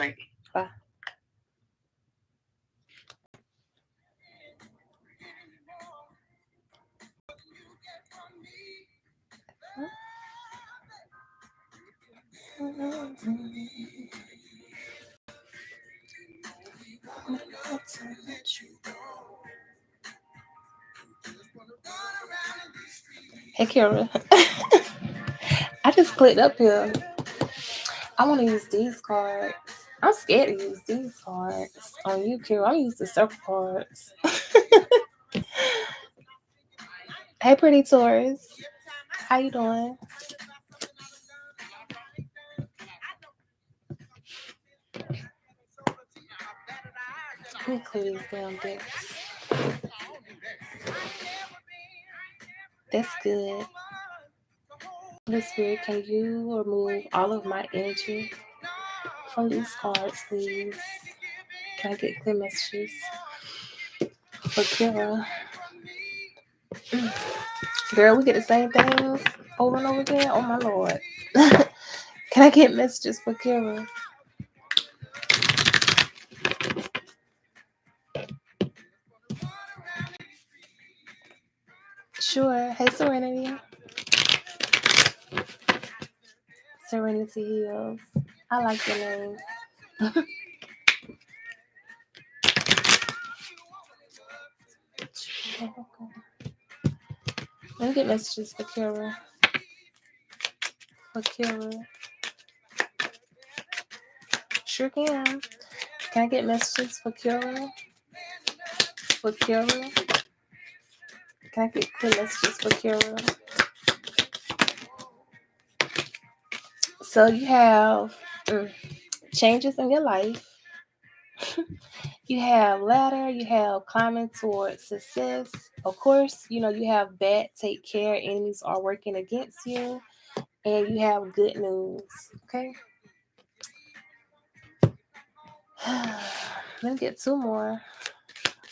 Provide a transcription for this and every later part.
night. Bye. Hey, Kara. I just clicked up here. I want to use these cards. I'm scared to use these cards on you, Kara. I'm used to circle cards. Hey, pretty Taurus. How you doing? Let me clear these damn decks. That's good. Holy Spirit, can you remove all of my energy from these cards, please? Can I get clear messages for Kira? Girl, we get the same things over and over again. Oh my Lord. Can I get messages for Kira? Sure. Hey, Serenity. Serenity Hills. I like your name. Let me get messages for Kira. For Kira. Sure can. Can I get messages for Kira? For Kira? Can I get clear messages for Kira? So you have changes in your life. You have ladder, you have climbing towards success. Of course, you have bad, take care, enemies are working against you. And you have good news. Okay. Let me get two more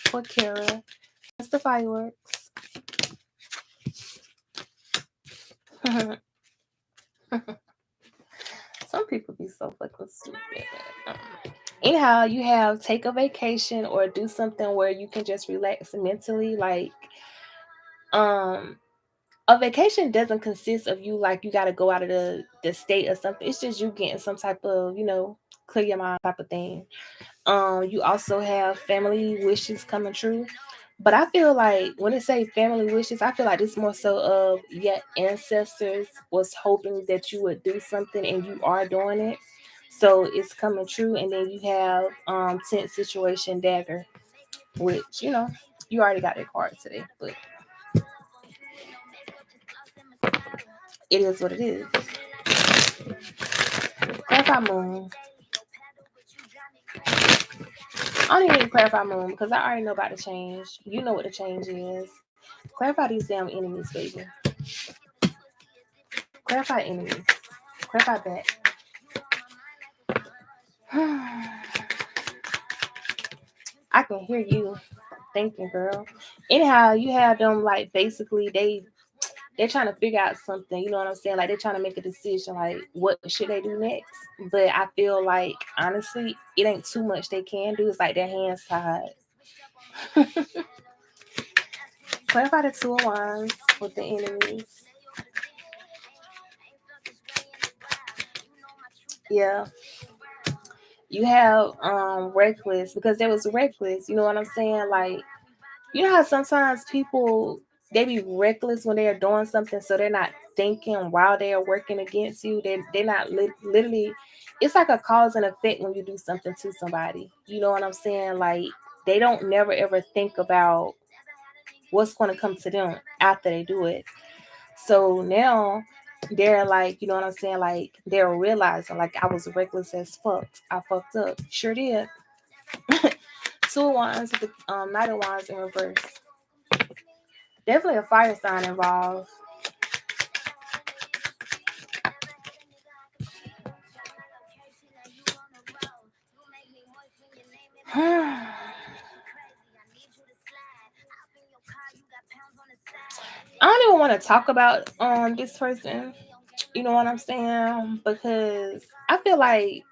for Kara. That's the fireworks. Some people be so fucking stupid. Anyhow, you have take a vacation or do something where you can just relax mentally. Like, a vacation doesn't consist of you like you got to go out of the state or something. It's just you getting some type of clear your mind type of thing. You also have family wishes coming true. But I feel like when it say family wishes, I feel like it's more so of your ancestors was hoping that you would do something and you are doing it. So it's coming true. And then you have tense situation dagger, which, you already got that card today, but it is what it is. Clarify moon. I don't even need to clarify moon because I already know about the change. You know what the change is. Clarify these damn enemies, baby. Clarify enemies. Clarify that. I can hear you thinking, girl. Anyhow, you have them like basically they're trying to figure out something. You know what I'm saying? Like they're trying to make a decision. Like what should they do next? But I feel like honestly, it ain't too much they can do. It's like their hands tied. Clarify the two of wands with the enemies. Yeah. You have reckless because there was reckless. You know what I'm saying? Like, you know how sometimes people they be reckless when they are doing something, so they're not thinking while they are working against you. They're not literally. It's like a cause and effect when you do something to somebody. You know what I'm saying? Like they don't never ever think about what's going to come to them after they do it. So now they're like, you know what I'm saying? Like they're realizing, like I was reckless as fuck. I fucked up. Sure did. Two of wands with the Knight of Wands in reverse. Definitely a fire sign involved. I don't even want to talk about this person. You know what I'm saying? Because I feel like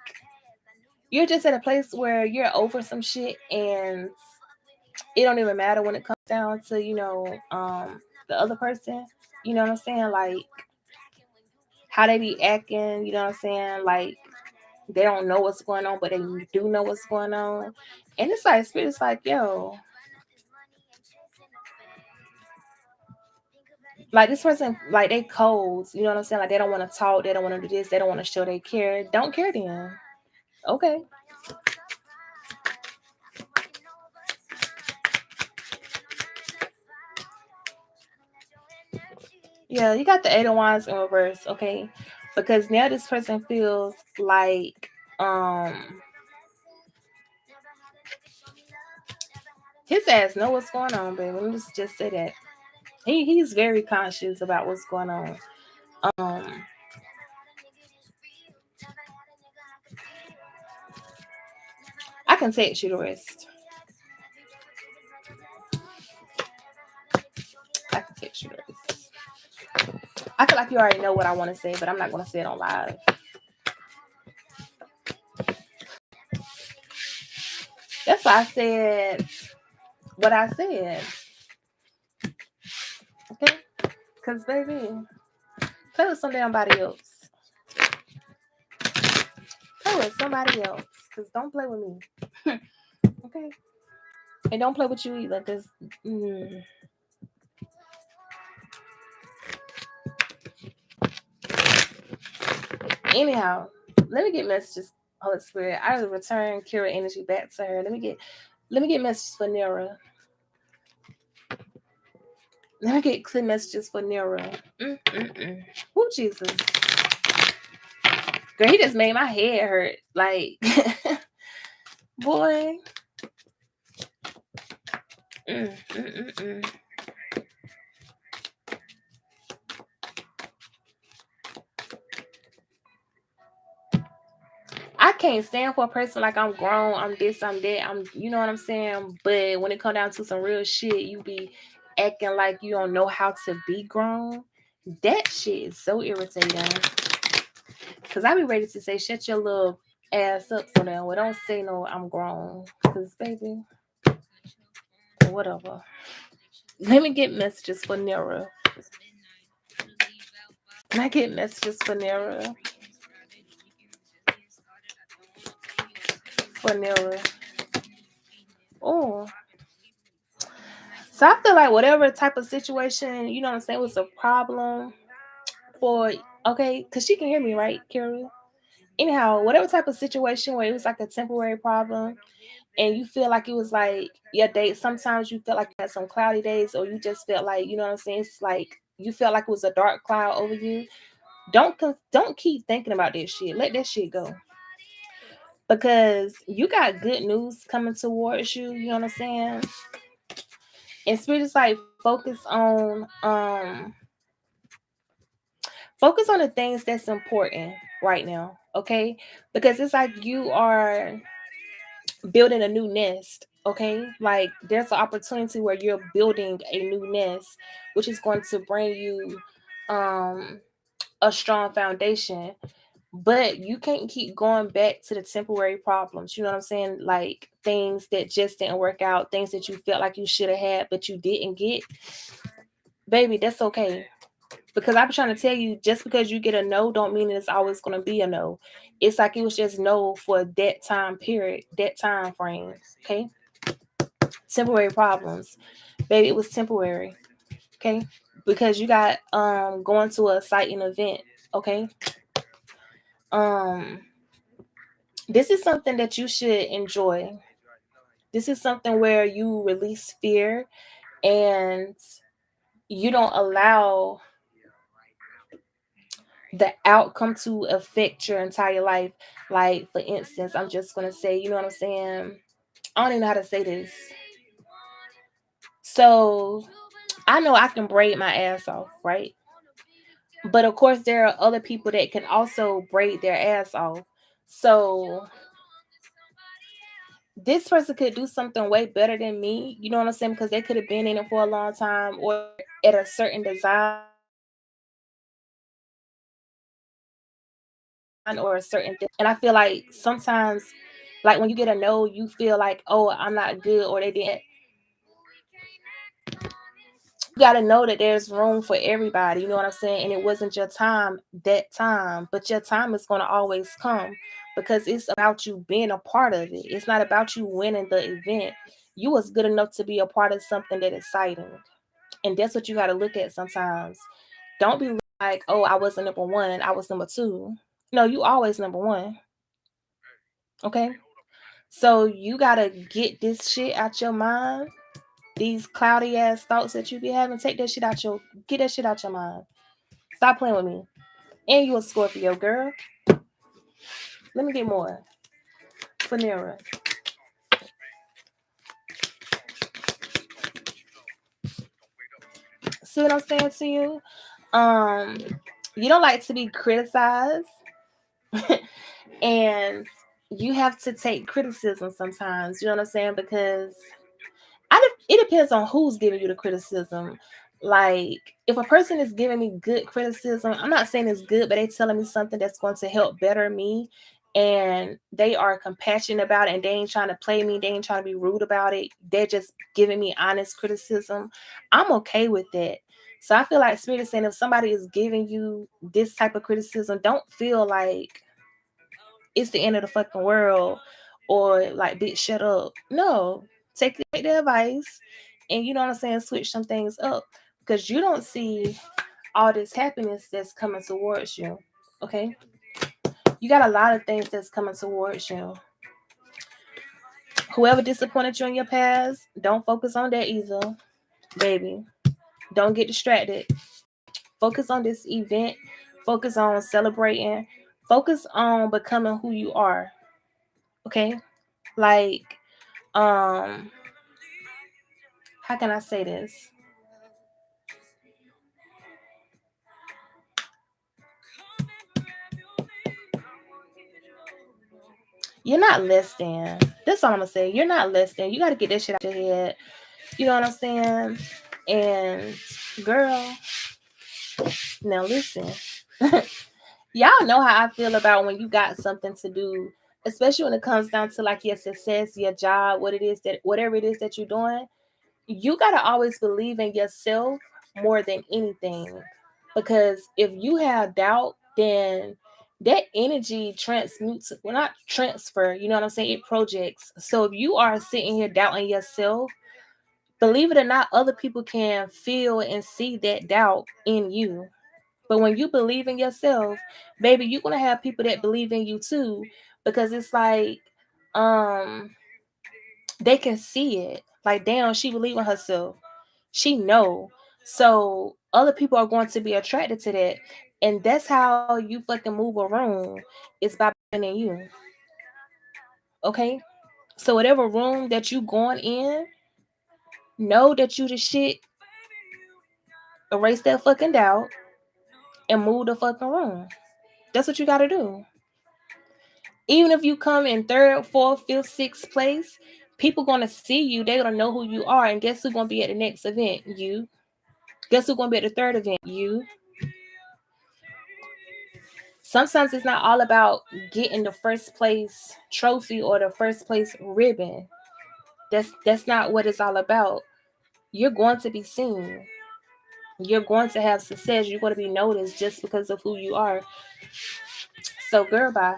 you're just at a place where you're over some shit and it don't even matter when it comes down to, the other person. You know what I'm saying? Like how they be acting, you know what I'm saying? Like they don't know what's going on, but they do know what's going on. And it's like spirit's like, yo, like this person, like they cold, you know what I'm saying? Like they don't want to talk, they don't want to do this, they don't want to show they care. Don't care then. Okay. Yeah, you got the Eight of Wands in reverse, okay? Because now this person feels like his ass know what's going on, baby. Let me just say that. He's very conscious about what's going on. Um I can text you the rest. I can text you the rest. I feel like you already know what I want to say, but I'm not gonna say it on live. That's why I said what I said. Okay? Cause baby, play with somebody else. Play with somebody else. Cause don't play with me. Okay? And don't play with you either. Cause anyhow, let me get messages. Holy Spirit, I return Kira energy back to her. Let me get messages for Nira. Let me get clear messages for Nira. Oh Jesus, girl, he just made my head hurt. Like, boy. Mm, mm, mm, mm. I can't stand for a person like I'm grown, I'm this, I'm that, you know what I'm saying? But when it come down to some real shit, you be acting like you don't know how to be grown. That shit is so irritating. Cause I be ready to say, shut your little ass up so now. Well, don't say no, I'm grown. Cause baby, whatever. Let me get messages for Nira. Can I get messages for Nira? For Nira. Oh. So I feel like whatever type of situation, you know what I'm saying, was a problem for, okay, because she can hear me, right, Kira? Anyhow, whatever type of situation where it was like a temporary problem and you feel like it was like your date, sometimes you felt like you had some cloudy days or you just felt like, you know what I'm saying, it's like you felt like it was a dark cloud over you. Don't keep thinking about this shit. Let that shit go. Because you got good news coming towards you, you know what I'm saying? And spirit is like focus on the things that's important right now, okay? Because it's like you are building a new nest, okay? Like there's an opportunity where you're building a new nest, which is going to bring you a strong foundation. But you can't keep going back to the temporary problems. You know what I'm saying? Like things that just didn't work out, things that you felt like you should have had, but you didn't get. Baby, that's okay. Because I'm trying to tell you, just because you get a no, don't mean it's always going to be a no. It's like it was just no for that time period, that time frame. Okay. Temporary problems. Baby, it was temporary. Okay. Because you got going to a exciting event. Okay. Um, this is something that you should enjoy. This is something where you release fear and you don't allow the outcome to affect your entire life. Like, for instance, I'm just going to say, you know what I'm saying? I don't even know how to say this. So, I know I can braid my ass off, right? But of course, there are other people that can also braid their ass off. So, this person could do something way better than me. You know what I'm saying? Because they could have been in it for a long time or at a certain design or a certain thing. And I feel like sometimes Like when you get a no, you feel like, oh, I'm not good, or they didn't. You got to know that there's room for everybody. You know what I'm saying? And it wasn't your time that time, but your time is going to always come, because it's about you being a part of it. It's not about you winning the event. You was good enough to be a part of something that exciting. And that's what you got to look at sometimes. Don't be like, oh, I wasn't number one, I was number two. No, you always number one. Okay? So you got to get this shit out your mind. These cloudy ass thoughts that you be having, get that shit out your mind. Stop playing with me. And you a Scorpio, girl. Let me get more. Fanera. See what I'm saying to you? You don't like to be criticized. And you have to take criticism sometimes. You know what I'm saying? Because it depends on who's giving you the criticism. Like, if a person is giving me good criticism, I'm not saying it's good, but they telling me something that's going to help better me, and they are compassionate about it, and they ain't trying to play me, they ain't trying to be rude about it, they're just giving me honest criticism, I'm okay with that. So I feel like Spirit is saying, if somebody is giving you this type of criticism, don't feel like it's the end of the fucking world, or like, bitch, shut up. No, take the advice, and you know what I'm saying, switch some things up, because you don't see all this happiness that's coming towards you. Okay, you got a lot of things that's coming towards you. Whoever disappointed you in your past, don't focus on that either, baby. Don't get distracted. Focus on this event. Focus on celebrating. Focus on becoming who you are. Okay, like, how can I say this? You're not less than. That's all I'm gonna say. You're not less than. You gotta get that shit out your head. You know what I'm saying? And girl, now listen. Y'all know how I feel about when you got something to do, especially when it comes down to like your success, your job, whatever it is that you're doing. You gotta always believe in yourself more than anything. Because if you have doubt, then that energy transmutes, well, not transfer, you know what I'm saying? It projects. So if you are sitting here doubting yourself, believe it or not, other people can feel and see that doubt in you. But when you believe in yourself, baby, you're gonna have people that believe in you too. Because it's like, they can see it. Like, damn, she believe in herself. She know. So other people are going to be attracted to that. And that's how you fucking move a room. It's by believing in you. Okay? So whatever room that you going in, know that you the shit. Erase that fucking doubt and move the fucking room. That's what you gotta do. Even if you come in third, fourth, fifth, sixth place, people gonna see you. They're gonna know who you are. And guess who's gonna be at the next event? You. Guess who's gonna be at the third event? You. Sometimes it's not all about getting the first place trophy or the first place ribbon. That's not what it's all about. You're going to be seen. You're going to have success. You're going to be noticed just because of who you are. So, girl, bye.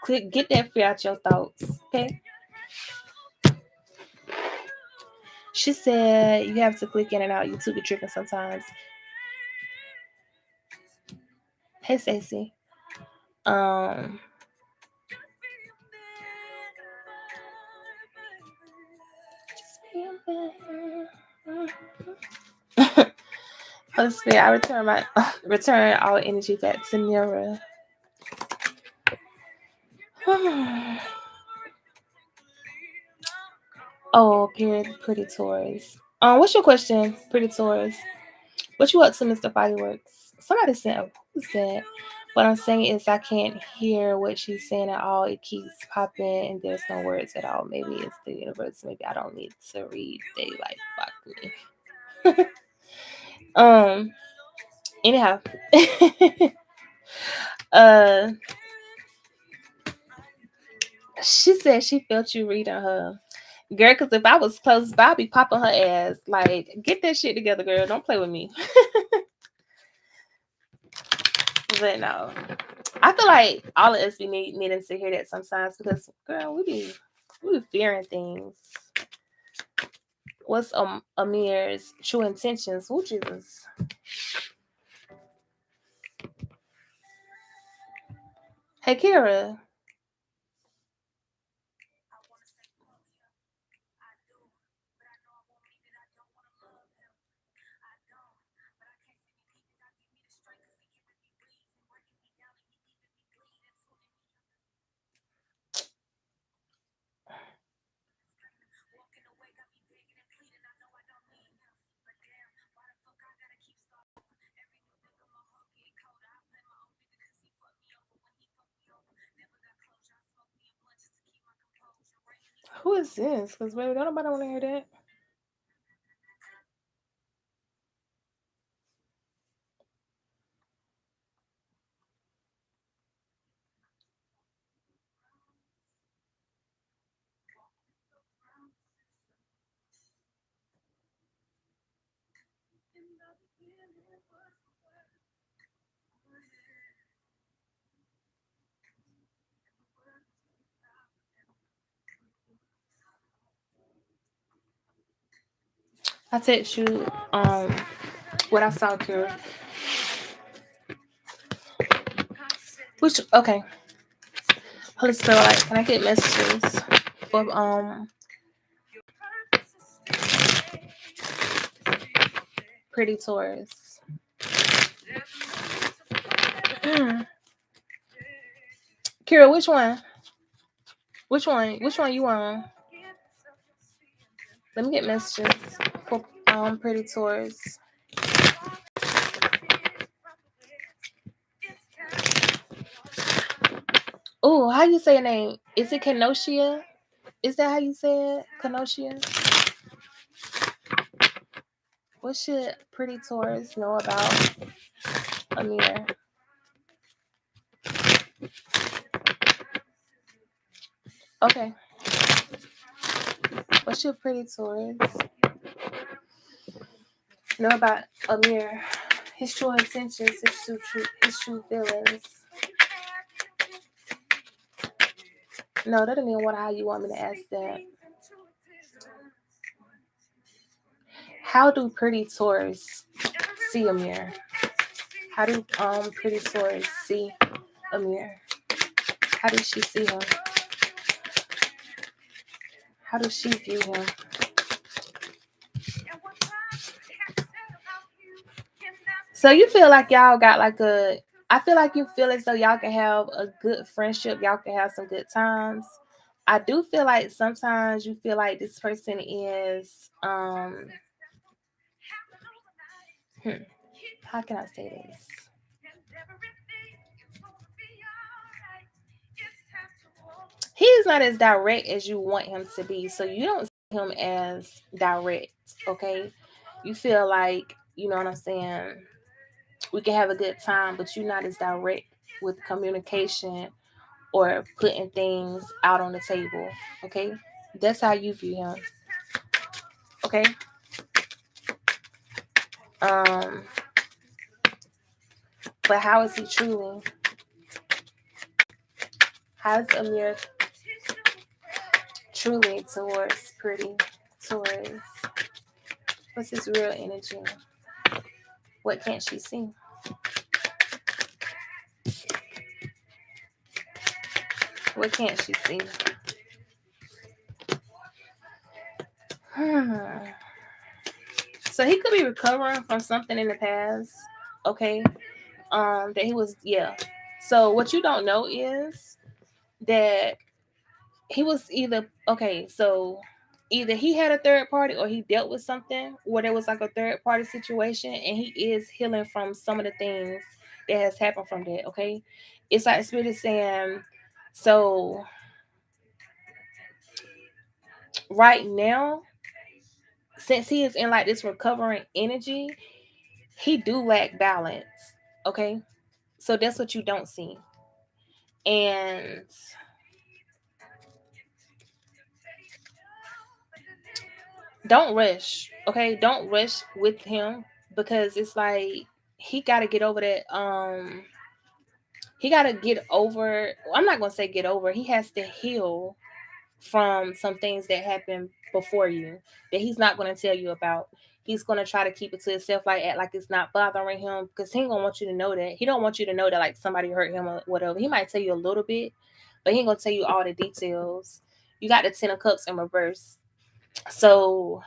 Get that fear out your thoughts, okay? She said you have to click in and out. YouTube be tripping sometimes. Hey, Stacey. Holy Spirit, I return all energy back to Nira. Oh, pretty Taurus. What's your question, pretty Taurus? What you up to, Mr. Fireworks? Somebody said, who's that? What I'm saying is I can't hear what she's saying at all. It keeps popping and there's no words at all. Maybe it's the universe. Maybe I don't need to read. They like fuck me. Anyhow. She said she felt you reading her. Girl, because if I was close by, I'd be popping her ass. Like, get that shit together, girl. Don't play with me. But no. I feel like all of us be needing to hear that sometimes because, girl, we be fearing things. What's Amir's true intentions? Who Jesus? Hey, Kira. Who is this? Because, baby, don't nobody want to hear that. I text you what I saw, Kira. Which, okay. Holy Spirit, like, can I get messages for Pretty Taurus? Kira, which one? Which one? Which one you on? Let me get messages for Pretty Taurus. Oh, how you say your name? Is it Kenosha? Is that how you say it? Kenosha? What should Pretty Taurus know about Amir? Okay. What should Pretty Taurus know about Amir? His true intentions, his true feelings. No, that doesn't mean how you want me to ask that. How do Pretty Taurus see Amir? How do Pretty Taurus see Amir? How does she see him? How does she view him? So you feel like y'all got like I feel like you feel as though y'all can have a good friendship, y'all can have some good times. I do feel like sometimes you feel like this person is how can I say this? He's not as direct as you want him to be. So you don't see him as direct, okay? You feel like, you know what I'm saying? We can have a good time, but you're not as direct with communication or putting things out on the table, okay? That's how you view him, okay? Um, but how is he truly? How's Amir truly towards Pretty Taurus? What's his real energy? What can't she see? What can't she see? So he could be recovering from something in the past, okay? That he was, yeah. So what you don't know is that he was either okay. So either he had a third party or he dealt with something where there was like a third party situation, and he is healing from some of the things that has happened from that. Okay, it's like Spirit is saying, so right now, since he is in like this recovering energy, he do lack balance. Okay, so that's what you don't see. And don't rush. Okay, don't rush with him, because it's like he got to get over that. He got to get over. I'm not gonna say get over. He has to heal from some things that happened before you that he's not going to tell you about. He's going to try to keep it to himself, like act like it's not bothering him, because he ain't gonna want you to know that. He don't want you to know that like somebody hurt him or whatever. He might tell you a little bit, but he ain't gonna tell you all the details. You got the 10 of Cups in reverse. So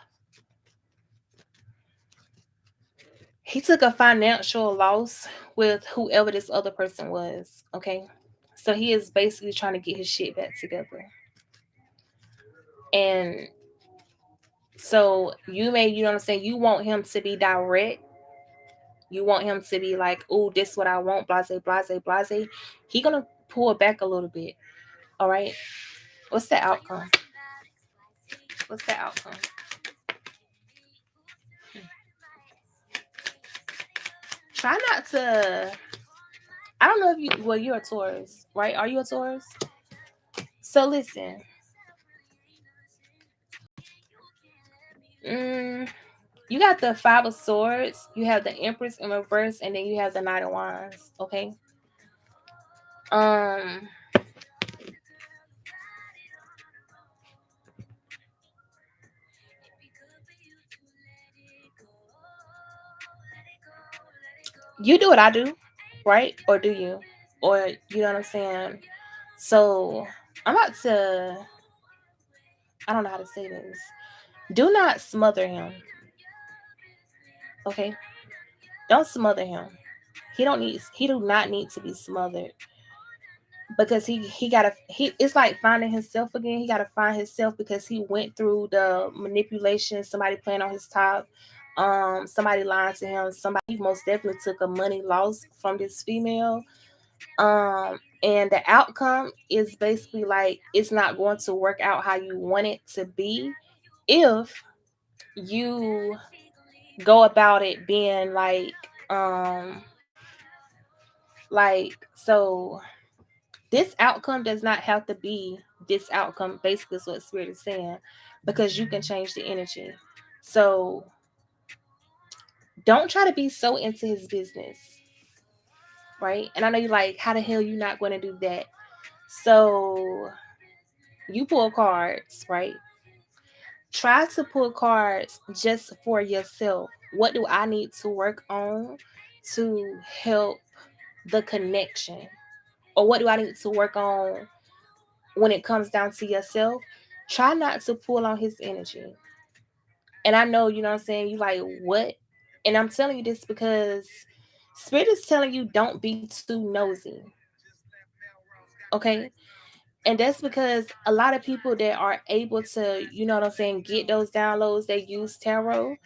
he took a financial loss with whoever this other person was. Okay, so he is basically trying to get his shit back together. And so you may, you know what I'm saying, you want him to be direct. You want him to be like, oh, this is what I want, blase, blase, blase. He gonna pull back a little bit. All right. What's the outcome? What's the outcome? Try not to. I don't know if you. Well, you're a Taurus, right? Are you a Taurus? So listen. Mm, you got the 5 of Swords. You have the Empress in reverse, and then you have the Knight of Wands. Okay. Um. You do what I do, right? Or do you? Or you know what I'm saying? So I'm about to. I don't know how to say this. Do not smother him. Okay? Don't smother him. He do not need to be smothered, because he gotta he it's like finding himself again. He gotta find himself because he went through the manipulation, somebody playing on his top, somebody lying to him, somebody most definitely took a money loss from this female. And the outcome is basically like it's not going to work out how you want it to be if you go about it being um like so this outcome does not have to be this outcome, basically is what spirit is saying, because you can change the energy. So don't try to be so into his business, right? And I know you're like, how the hell you not going to do that? So you pull cards, right? Try to pull cards just for yourself. What do I need to work on to help the connection? Or what do I need to work on when it comes down to yourself? Try not to pull on his energy. And I know, you know what I'm saying, you like, what? And I'm telling you this because Spirit is telling you don't be too nosy. Okay? And that's because a lot of people that are able to, you know what I'm saying, get those downloads, they use tarot,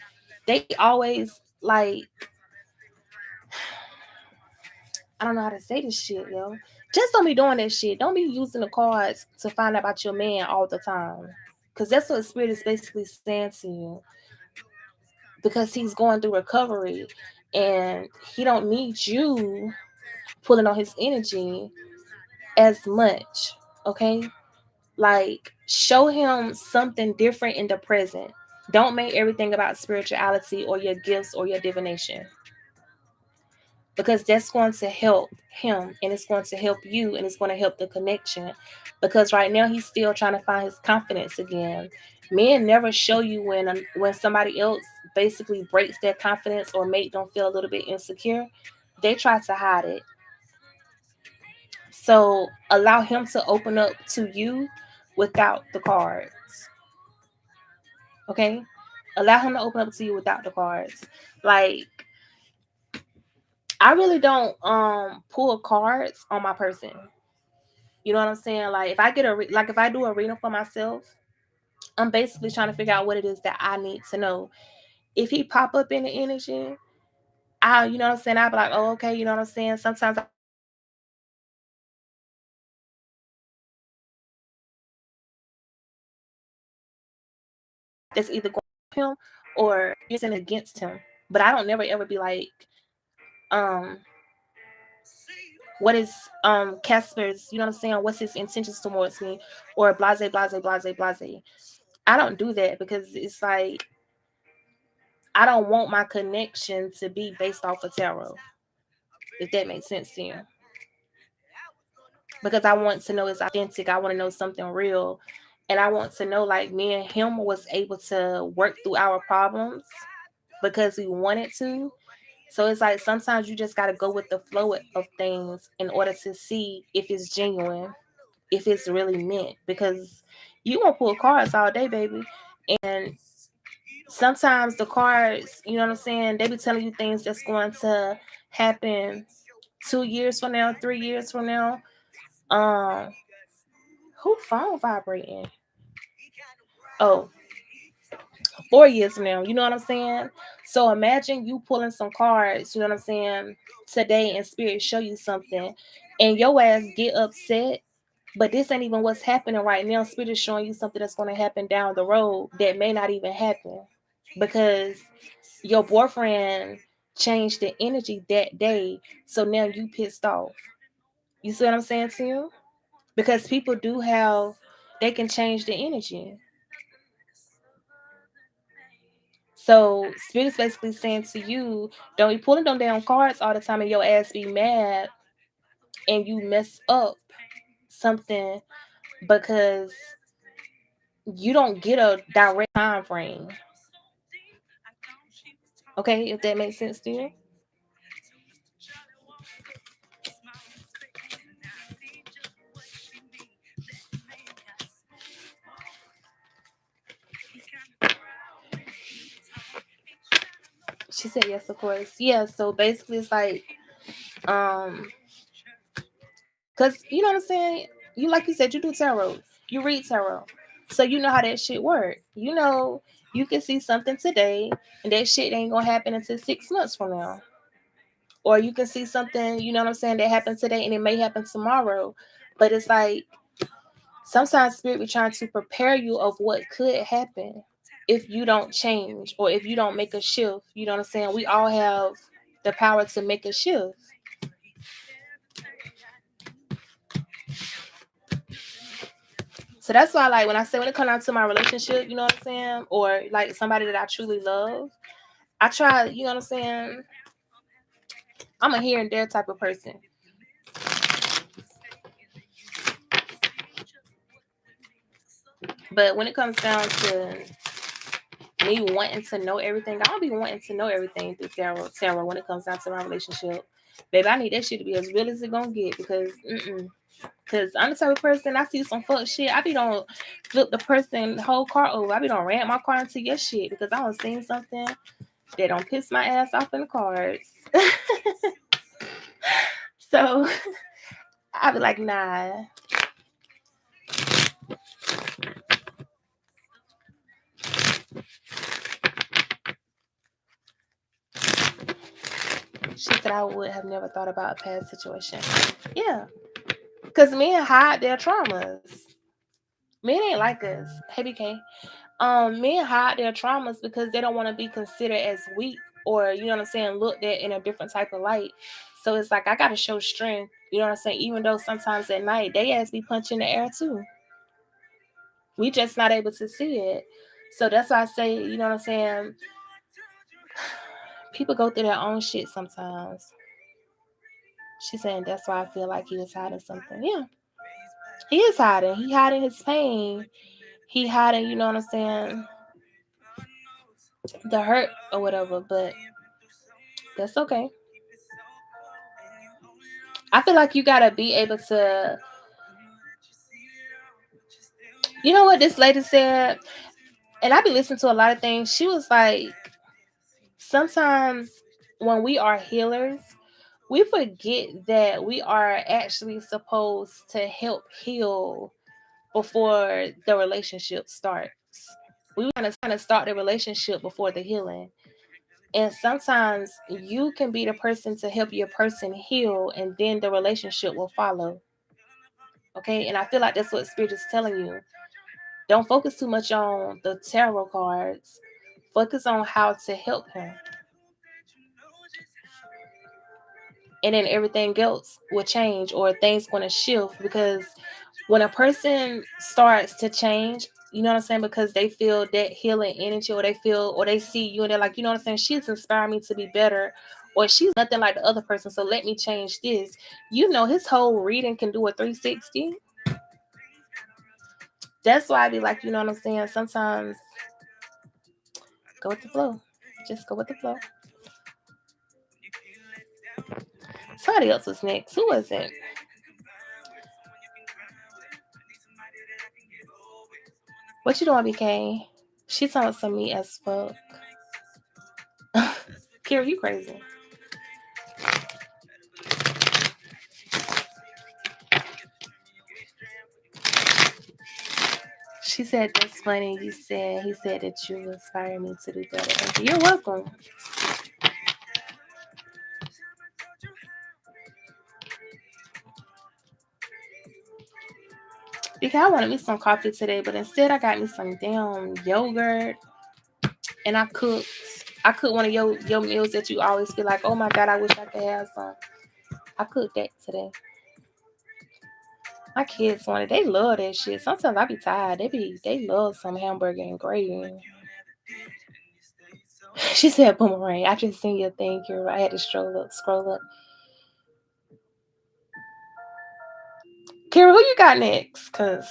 they always like, I don't know how to say this shit, yo. Just don't be doing that shit. Don't be using the cards to find out about your man all the time. Because that's what Spirit is basically saying to you. Because he's going through recovery and he don't need you pulling on his energy as much. Okay? Like, show him something different in the present. Don't make everything about spirituality or your gifts or your divination, because that's going to help him and it's going to help you and it's going to help the connection. Because right now he's still trying to find his confidence again. Men never show you when somebody else basically breaks their confidence or make them feel a little bit insecure. They try to hide it. So allow him to open up to you without the cards. Okay? Allow him to open up to you without the cards. Like, I really don't pull cards on my person. You know what I'm saying? Like if I get like if I do a reading for myself, I'm basically trying to figure out what it is that I need to know. If he pop up in the energy, you know what I'm saying? I'll be like, oh, okay, you know what I'm saying? Sometimes I just need to know that this is either going to help him or using it against him. But I don't never ever be like, um, what is Casper's, you know what I'm saying? What's his intentions towards me? Or blase, blase, blase, blase. I don't do that because it's like I don't want my connection to be based off of tarot, if that makes sense to you. Because I want to know it's authentic. I want to know something real. And I want to know like me and him was able to work through our problems because we wanted to. So it's like sometimes you just got to go with the flow of things in order to see if it's genuine, if it's really meant. Because you won't pull cards all day, baby. And sometimes the cards, you know what I'm saying, they be telling you things that's going to happen 2 years from now, 3 years from now. Um, who phone vibrating? Oh, 4 years from now. You know what I'm saying? So imagine you pulling some cards, you know what I'm saying, today, and spirit show you something and your ass get upset, but this ain't even what's happening right now. Spirit is showing you something that's going to happen down the road that may not even happen because your boyfriend changed the energy that day. So now you pissed off. You see what I'm saying to you? Because people do have, they can change the energy. So Spirit is basically saying to you, don't be pulling them down cards all the time and your ass be mad and you mess up something because you don't get a direct time frame. Okay, if that makes sense to you. She said yes, of course. Yeah, so basically it's like, cause you know what I'm saying? You, like you said, you do tarot. You read tarot. So you know how that shit work. You know, you can see something today and that shit ain't gonna happen until 6 months from now. Or you can see something, you know what I'm saying, that happened today and it may happen tomorrow. But it's like sometimes spirit be trying to prepare you of what could happen if you don't change or if you don't make a shift. You know what I'm saying? We all have the power to make a shift. So that's why, like, when I say when it comes down to my relationship, you know what I'm saying, or like somebody that I truly love, I try, you know what I'm saying. I'm a here and there type of person. But when it comes down to me wanting to know everything, I don't be wanting to know everything through tarot when it comes down to my relationship. Baby, I need that shit to be as real as it gonna get because Cause I'm the type of person, I see some fuck shit, I be don't flip the person whole car over. I be don't ram my car into your shit because I don't seen something that don't piss my ass off in the cards. So I be like, nah. She said I would have never thought about a past situation. Yeah. Cause men hide their traumas. Men ain't like us. Hey BK. Men hide their traumas because they don't want to be considered as weak or, you know what I'm saying, looked at in a different type of light. So it's like I gotta show strength, you know what I'm saying, even though sometimes at night they ass be punching the air too. We just not able to see it. So that's why I say, you know what I'm saying, people go through their own shit sometimes. She's saying that's why I feel like he was hiding something. Yeah. He is hiding. He hiding his pain. He hiding, you know what I'm saying, the hurt or whatever, but that's okay. I feel like you gotta be able to, you know what this lady said, and I be listening to a lot of things. She was like, sometimes when we are healers, we forget that we are actually supposed to help heal before the relationship starts. We want to kind of start the relationship before the healing. And sometimes you can be the person to help your person heal, and then the relationship will follow. Okay. And I feel like that's what Spirit is telling you. Don't focus too much on the tarot cards. Focus on how to help him. And then everything else will change or things going to shift because when a person starts to change, you know what I'm saying, because they feel that healing energy, or they feel, or they see you and they're like, you know what I'm saying, she's inspired me to be better, or she's nothing like the other person, so let me change this. You know, his whole reading can do a 360. That's why I be like, you know what I'm saying, sometimes go with the flow. Just go with the flow. Somebody else was next. Who was it? What you doing, BK? She talking some me as fuck. Kira, you crazy. She said, that's funny. He said that you inspire me to do better. You're welcome. Because I wanted me some coffee today, but instead I got me some damn yogurt, and I cooked. I cooked one of your meals that you always feel like, oh my god, I wish I could have some. I cooked that today. My kids wanted. They love that shit. Sometimes I be tired. They love some hamburger and gravy. She said boomerang. I just seen your thing here. I had to scroll up. Kira, who you got next? Cause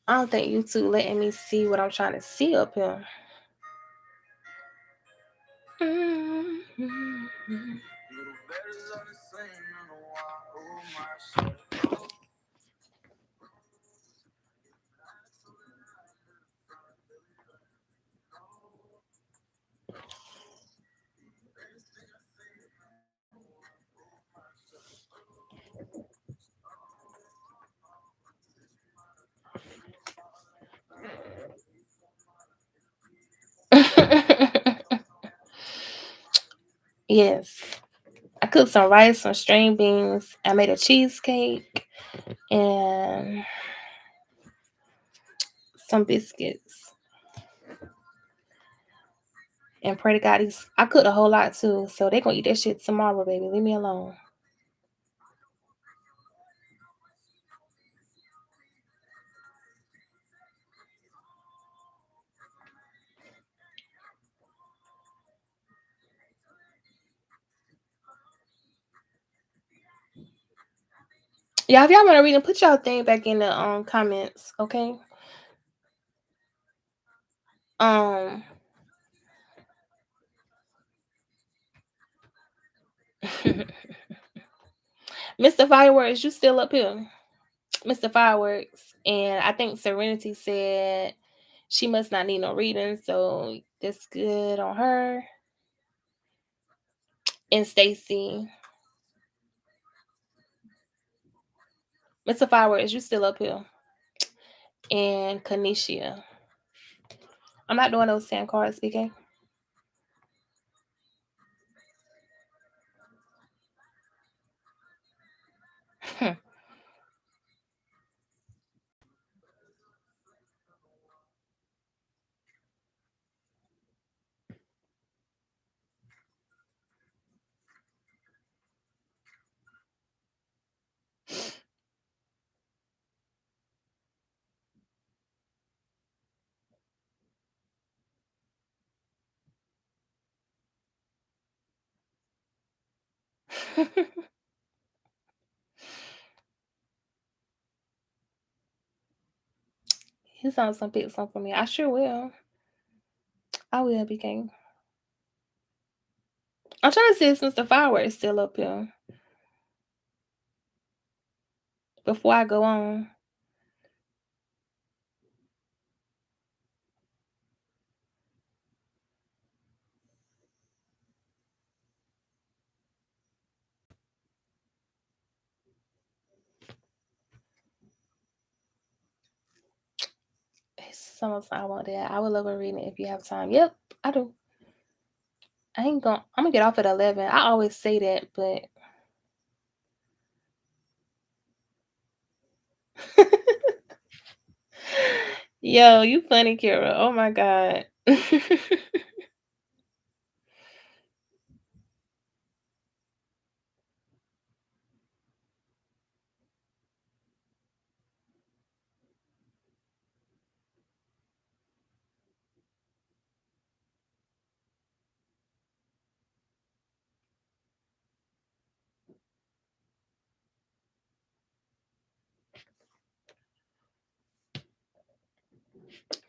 I don't think YouTube letting me see what I'm trying to see up here. Yes. I cooked some rice, some string beans. I made a cheesecake and some biscuits. And pray to God, I cooked a whole lot too. So they're going to eat that shit tomorrow, baby. Leave me alone. Yeah, if y'all want to read them, put y'all thing back in the comments, okay? Um, Mr. Fireworks, you still up here? Mr. Fireworks, and I think Serenity said she must not need no reading, so that's good on her. And Stacy, Mr. Fireworks, you still up here? And Kanisha, I'm not doing those 10 cards, BK. He sounds some pick some for me. I sure will. I will, BK. I'm trying to see if Mr. Fireworks is still up here before I go on. It's almost I want that. I would love a reading if you have time. Yep, I do. I'm gonna get off at 11. I always say that, but yo, you funny, Kira. Oh my god.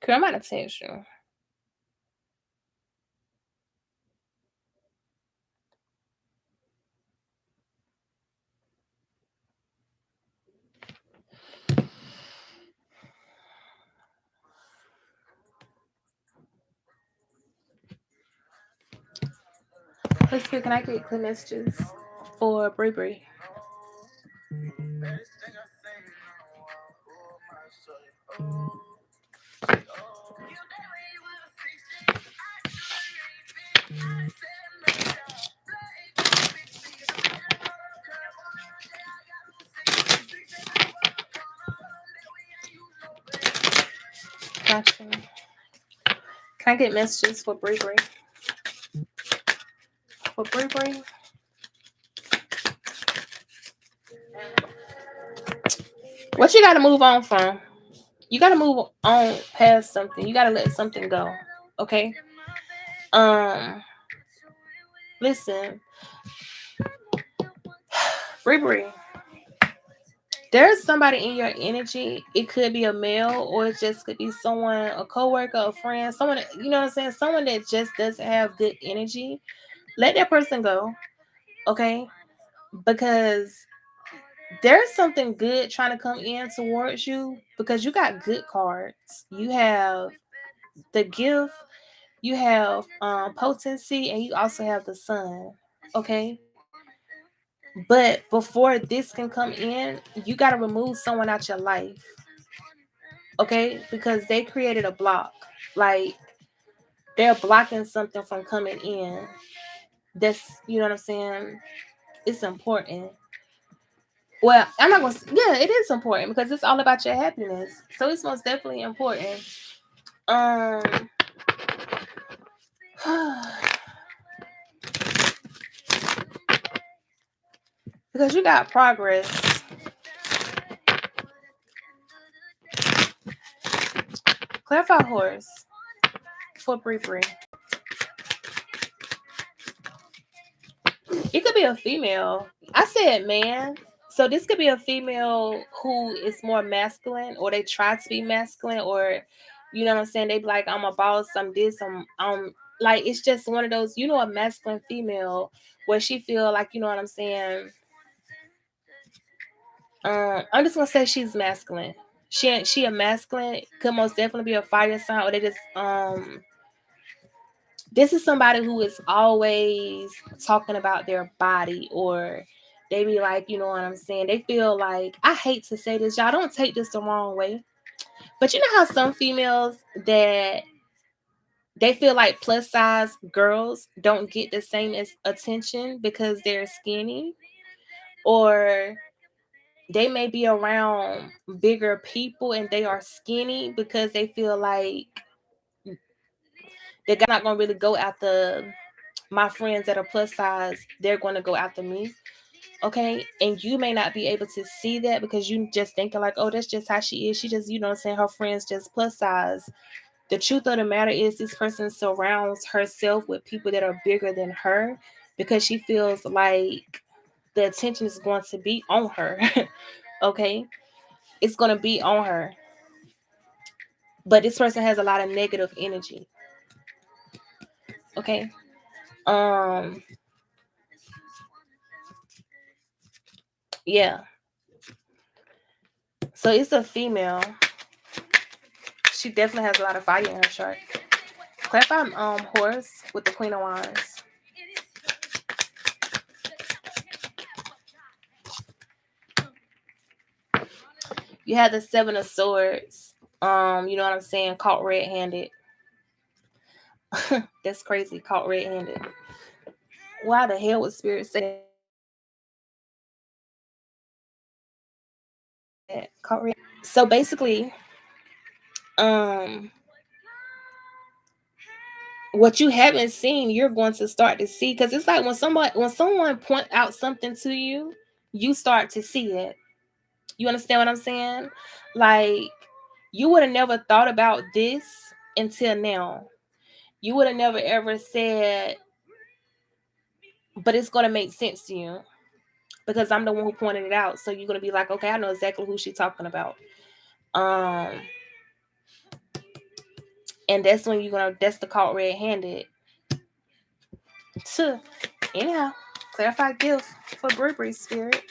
Girl, I'm about to text you. Let's see, can I get clear messages for Bree Bree? Gotcha. Can I get messages for Bree Bree? For Bree Bree? What you got to move on from? You got to move on past something. You got to let something go. Okay? Listen. Bree Bree. There's somebody in your energy. It could be a male, or it just could be someone, a coworker, a friend, someone, you know what I'm saying? Someone that just doesn't have good energy. Let that person go. Okay? Because there's something good trying to come in towards you, because you got good cards. You have the gift, you have potency, and you also have the sun. Okay? But before this can come in, you got to remove someone out your life. Okay? Because they created a block. Like, they're blocking something from coming in. That's, you know what I'm saying? It's important. Well, I'm not gonna. Yeah, it is important because it's all about your happiness. So it's most definitely important. Um, because you got progress. Clarify horse for Bree Bree. It could be a female. I said man. So this could be a female who is more masculine, or they try to be masculine, or you know what I'm saying? They be like, I'm a boss, I'm this, I'm like, it's just one of those, a masculine female where she feel like, you know what I'm saying? I'm just gonna say she's masculine. She a masculine, could most definitely be a fire sign, or they just this is somebody who is always talking about their body, or they be like, you know what I'm saying? They feel like, I hate to say this, y'all, don't take this the wrong way, but you know how some females that they feel like plus size girls don't get the same as attention because they're skinny, or they may be around bigger people and they are skinny because they feel like they're not gonna really go after my friends that are plus size, they're going to go after me. Okay. And you may not be able to see that because you just thinking like, oh, that's just how she is. She just, you know what I'm saying? Her friends just plus size. The truth of the matter is, this person surrounds herself with people that are bigger than her because she feels like the attention is going to be on her. Okay. It's going to be on her. But this person has a lot of negative energy. Okay. Yeah. So it's a female. She definitely has a lot of fire in her chart. Clarify horse with the Queen of Wands. You have the Seven of Swords. You know what I'm saying? Caught red-handed. That's crazy. Caught red-handed. Why the hell would Spirit say that? Caught red. So basically, what you haven't seen, you're going to start to see, because it's like when someone point out something to you, you start to see it. You understand what I'm saying? Like, you would have never thought about this until now. You would have never ever said, but it's going to make sense to you because I'm the one who pointed it out. So you're going to be like, okay, I know exactly who she's talking about. And that's when that's the caught red-handed. So, anyhow, clarify gift for Burberry spirit.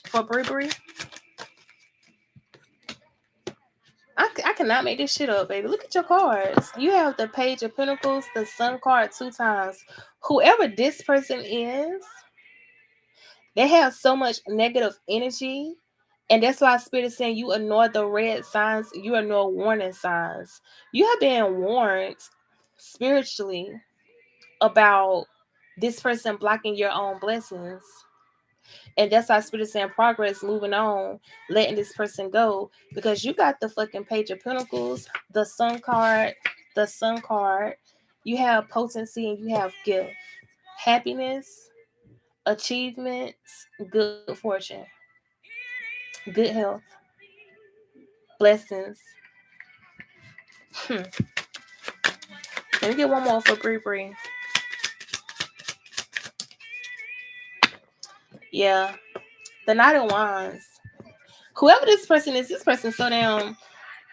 For Burberry. I cannot make this shit up, baby. Look at your cards. You have the Page of Pentacles, the Sun card 2 times. Whoever this person is, they have so much negative energy. And that's why Spirit is saying you ignore the red signs, you ignore warning signs. You have been warned spiritually about this person blocking your own blessings. And that's why Spirit is saying progress, moving on, letting this person go. Because you got the fucking Page of Pentacles, the Sun card, the Sun card. You have potency and you have gift. Happiness, achievements, good fortune, good health, blessings. Let me get one more for Bree Bree. Yeah. The Knight of Wands. Whoever this person is so damn.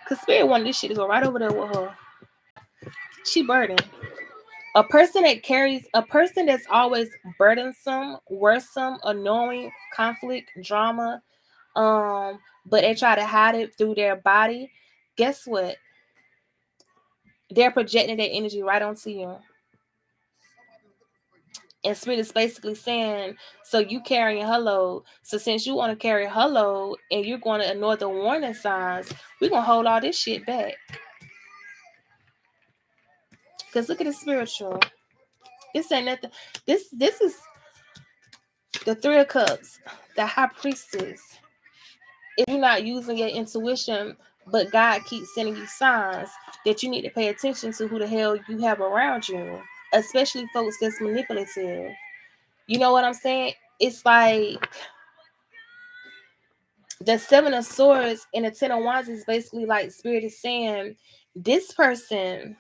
Because Spirit wanted this shit to go right over there with her. She burdened. A person that's always burdensome, worrisome, annoying, conflict, drama, but they try to hide it through their body. Guess what? They're projecting their energy right onto you. And Spirit is basically saying, so you carrying her load. So since you want to carry her load and you're going to ignore the warning signs, we're going to hold all this shit back. Because look at the spiritual. This ain't nothing. This is the Three of Cups, the High Priestess. If you're not using your intuition, but God keeps sending you signs that you need to pay attention to who the hell you have around you, especially folks that's manipulative. You know what I'm saying? It's like the Seven of Swords and the Ten of Wands is basically like Spirit is saying this person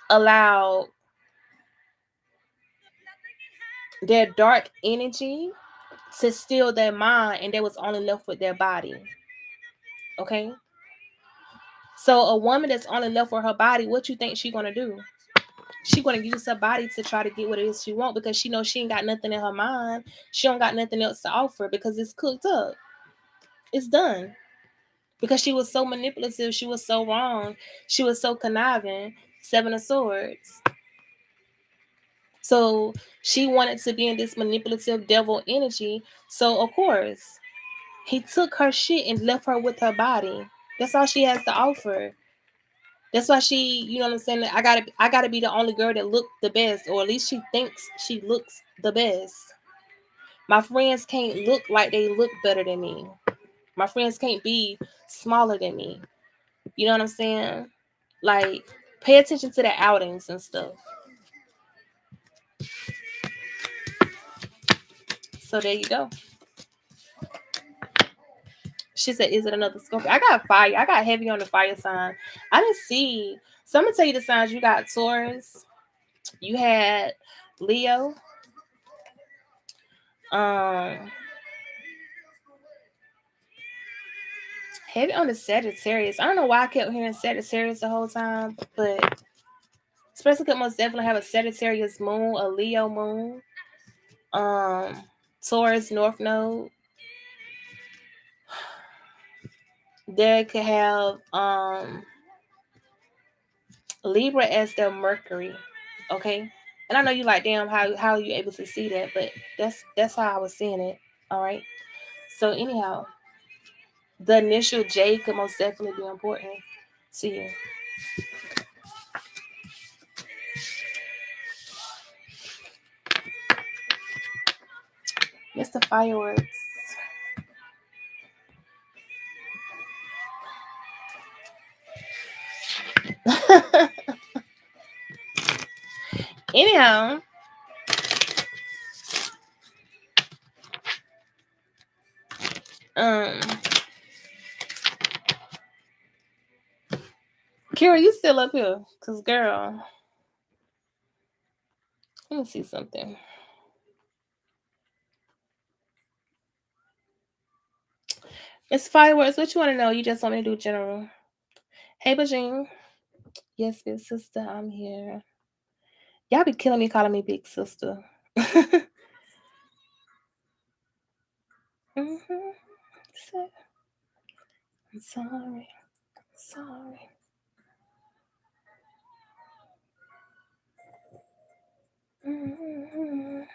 allowed their dark energy to steal their mind and they was only left with their body. Okay? So a woman that's only left with her body, what you think she gonna do? She gonna use her body to try to get what it is she want because she knows she ain't got nothing in her mind. She don't got nothing else to offer because it's cooked up. It's done. Because she was so manipulative, she was so wrong, she was so conniving. Seven of Swords. So she wanted to be in this manipulative devil energy. So of course, he took her shit and left her with her body. That's all she has to offer. That's why she, you know what I'm saying? I gotta be the only girl that look the best, or at least she thinks she looks the best. My friends can't look like they look better than me. My friends can't be smaller than me. You know what I'm saying? Like, pay attention to the outings and stuff. So there you go. She said, is it another Scorpio? I got fire. I got heavy on the fire sign. I didn't see. So I'm going to tell you the signs. You got Taurus. You had Leo. Heavy on the Sagittarius. I don't know why I kept hearing Sagittarius the whole time, but this person could most definitely have a Sagittarius moon, a Leo moon, Taurus North Node. They could have Libra as their Mercury. Okay. And I know you like, damn, how are you able to see that? But that's how I was seeing it. All right. So anyhow, the initial J could most definitely be important to you. Mr. Fireworks. Anyhow, Kira, you still up here? Cause girl, let me see something. It's Fireworks. What you want to know? You just want me to do general. Hey, Bajing. Yes, big sister, I'm here. Y'all be killing me calling me big sister. hmm I'm sorry. Sorry. Mhm.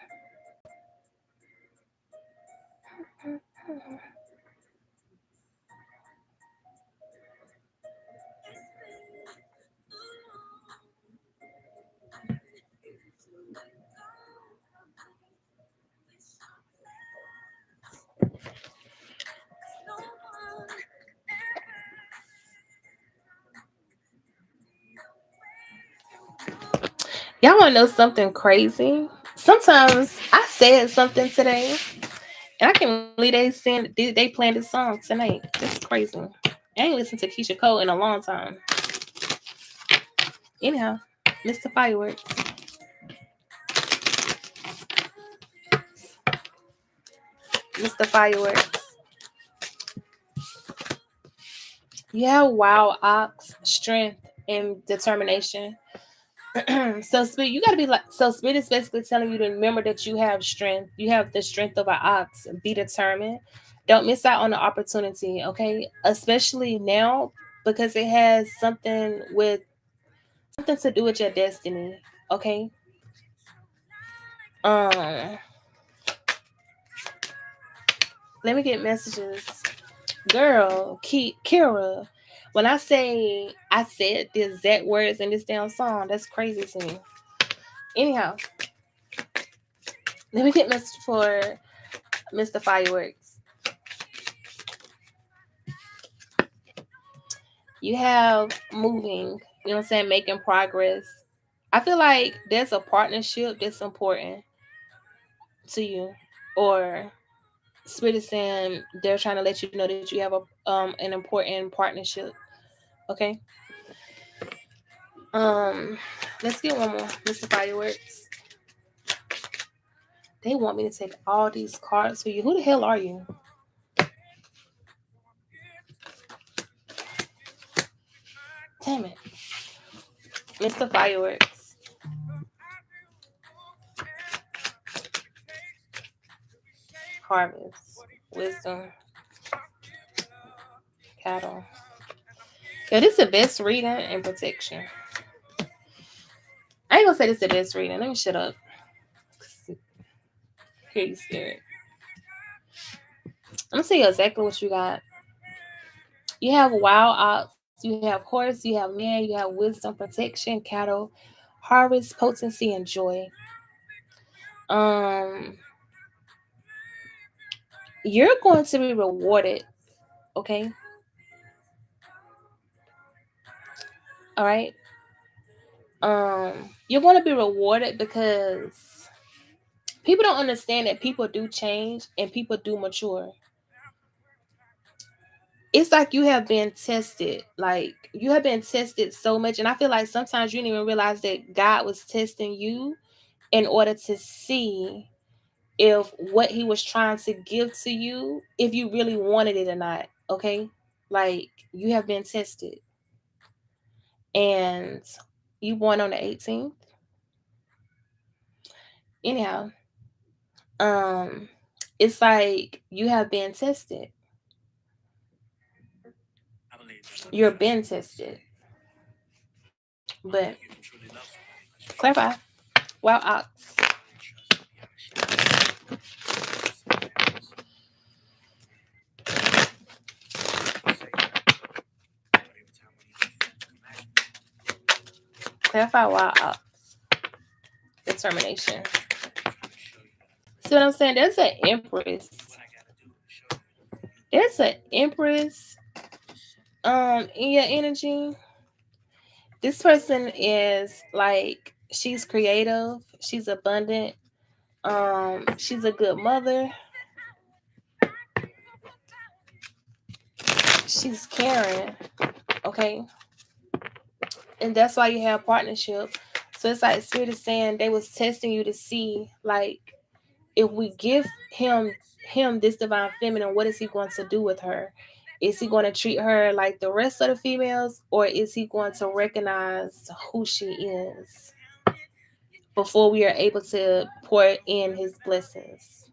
Y'all want to know something crazy? Sometimes I said something today, and I can't believe they playing this song tonight. That's crazy. I ain't listened to Keisha Cole in a long time. Anyhow, Mr. Fireworks. Mr. Fireworks. You have wild ox, strength, and determination. So spirit, you gotta be like so spirit is basically telling you to remember that you have strength. You have the strength of an ox. Be determined. Don't miss out on the opportunity, okay? Especially now because it has something to do with your destiny. Okay. Um Let me get messages. Girl, Kira. When I said the exact words in this damn song, that's crazy to me. Anyhow, let me get message for Mr. Fireworks. You have moving, you know what I'm saying, making progress. I feel like there's a partnership that's important to you, or Spirit is saying they're trying to let you know that you have an important partnership. Okay. Um, let's get one more, Mr. Fireworks. They want me to take all these cards for you. Who the hell are you? Damn it, Mr. Fireworks. Harvest, wisdom, cattle. Yeah, this is the best reading and protection. I ain't gonna say this is the best reading. Let me shut up. Here you scared. I'm gonna tell you exactly what you got. You have wild ox, you have horse, you have man, you have wisdom, protection, cattle, harvest, potency, and joy. Um, you're going to be rewarded. Okay, all right. You're going to be rewarded because people don't understand that people do change and people do mature. It's like you have been tested. Like you have been tested so much. And I feel like sometimes you didn't even realize that God was testing you in order to see if what he was trying to give to you, if you really wanted it or not. Okay. Like you have been tested. And you born on the 18th. Anyhow, um, it's like you have been tested. You're been tested. But clarify. Wow, ox. Clarify wild ox. Determination. See what I'm saying? There's an empress. There's an empress in your energy. This person is like she's creative, she's abundant, she's a good mother, she's caring, okay? And that's why you have partnership. So it's like Spirit is saying they was testing you to see like if we give him this divine feminine, what is he going to do with her? Is he going to treat her like the rest of the females, or is he going to recognize who she is before we are able to pour in his blessings?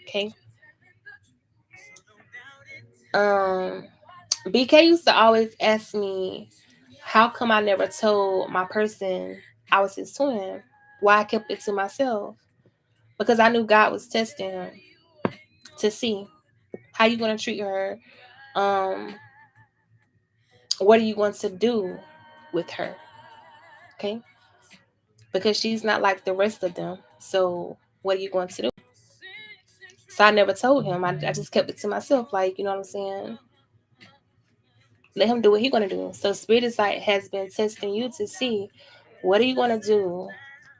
Okay. BK used to always ask me, how come I never told my person I was his twin? Why I kept it to myself? Because I knew God was testing him to see how you going to treat her. What are you going to do with her? Okay. Because she's not like the rest of them. So what are you going to do? So I never told him. I just kept it to myself. Like, you know what I'm saying? Let him do what he's going to do. So Spirit is like, has been testing you to see, what are you going to do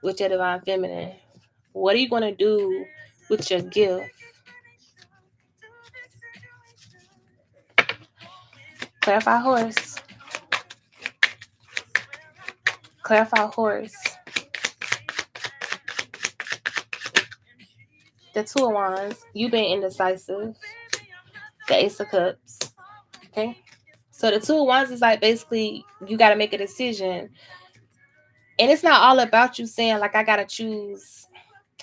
with your divine feminine? What are you going to do with your gift? Clarify horse. Clarify horse. The Two of Wands. You've been indecisive. The Ace of Cups. Okay. So the Two of Wands is like, basically you got to make a decision. And it's not all about you saying like, I got to choose.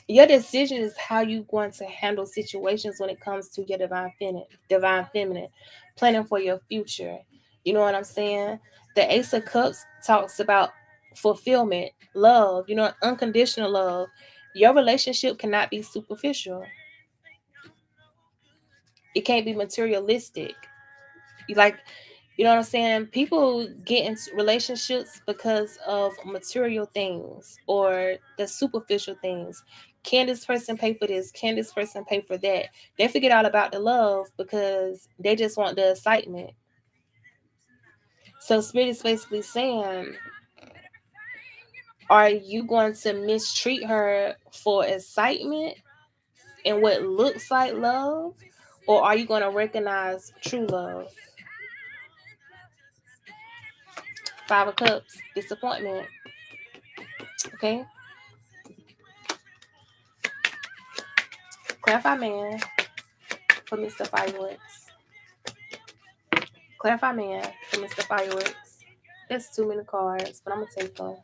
Your decision is how you going to handle situations when it comes to your divine feminine, planning for your future. You know what I'm saying? The Ace of Cups talks about fulfillment, love, unconditional love. Your relationship cannot be superficial. It can't be materialistic. You know what I'm saying? People get into relationships because of material things or the superficial things. Can this person pay for this? Can this person pay for that? They forget all about the love because they just want the excitement. So Spirit is basically saying, are you going to mistreat her for excitement and what looks like love? Or are you going to recognize true love? Five of Cups, disappointment. Okay. Clarify man for Mr. Fireworks. Clarify man for Mr. Fireworks. That's too many cards, but I'm going to take them.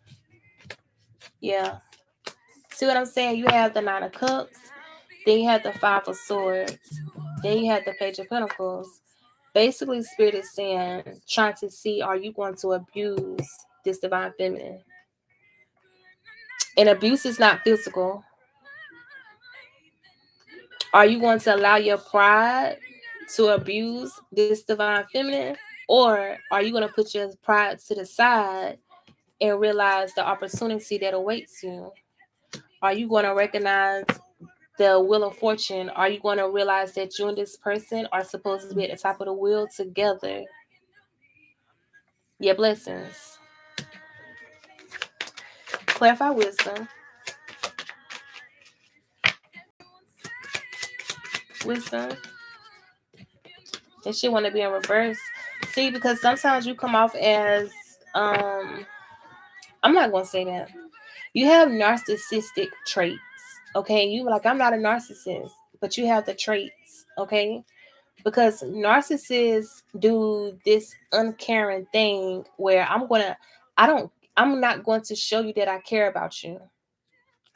Yeah. See what I'm saying? You have the Nine of Cups. Then you have the Five of Swords. Then you have the Page of Pentacles. Basically, Spirit is saying, trying to see, are you going to abuse this divine feminine? And abuse is not physical. Are you going to allow your pride to abuse this divine feminine? Or are you going to put your pride to the side and realize the opportunity that awaits you? Are you going to recognize the wheel of fortune? Are you going to realize that you and this person are supposed to be at the top of the wheel together? Your blessings. Clarify wisdom. Wisdom. And she want to be in reverse. See, because sometimes you come off as I'm not going to say that. You have narcissistic traits. Okay, you like, I'm not a narcissist, but you have the traits. Okay, because narcissists do this uncaring thing where I'm not going to show you that I care about you,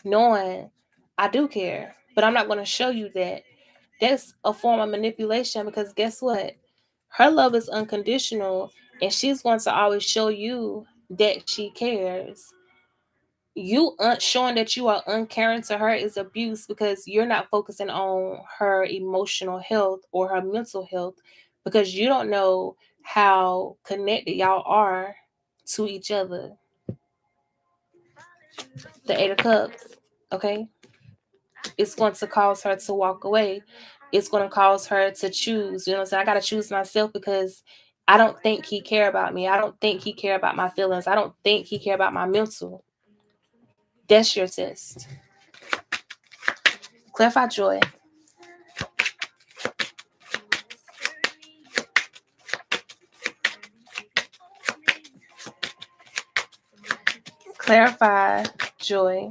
knowing I do care, but I'm not going to show you that. That's a form of manipulation, because guess what? Her love is unconditional, and she's going to always show you that she cares. You showing that you are uncaring to her is abuse, because you're not focusing on her emotional health or her mental health, because you don't know how connected y'all are to each other. The Eight of Cups, okay? It's going to cause her to walk away. It's going to cause her to choose. You know what I'm saying? I got to choose myself, because I don't think he care about me. I don't think he care about my feelings. I don't think he care about my mental. That's your test. Clarify joy. Clarify joy.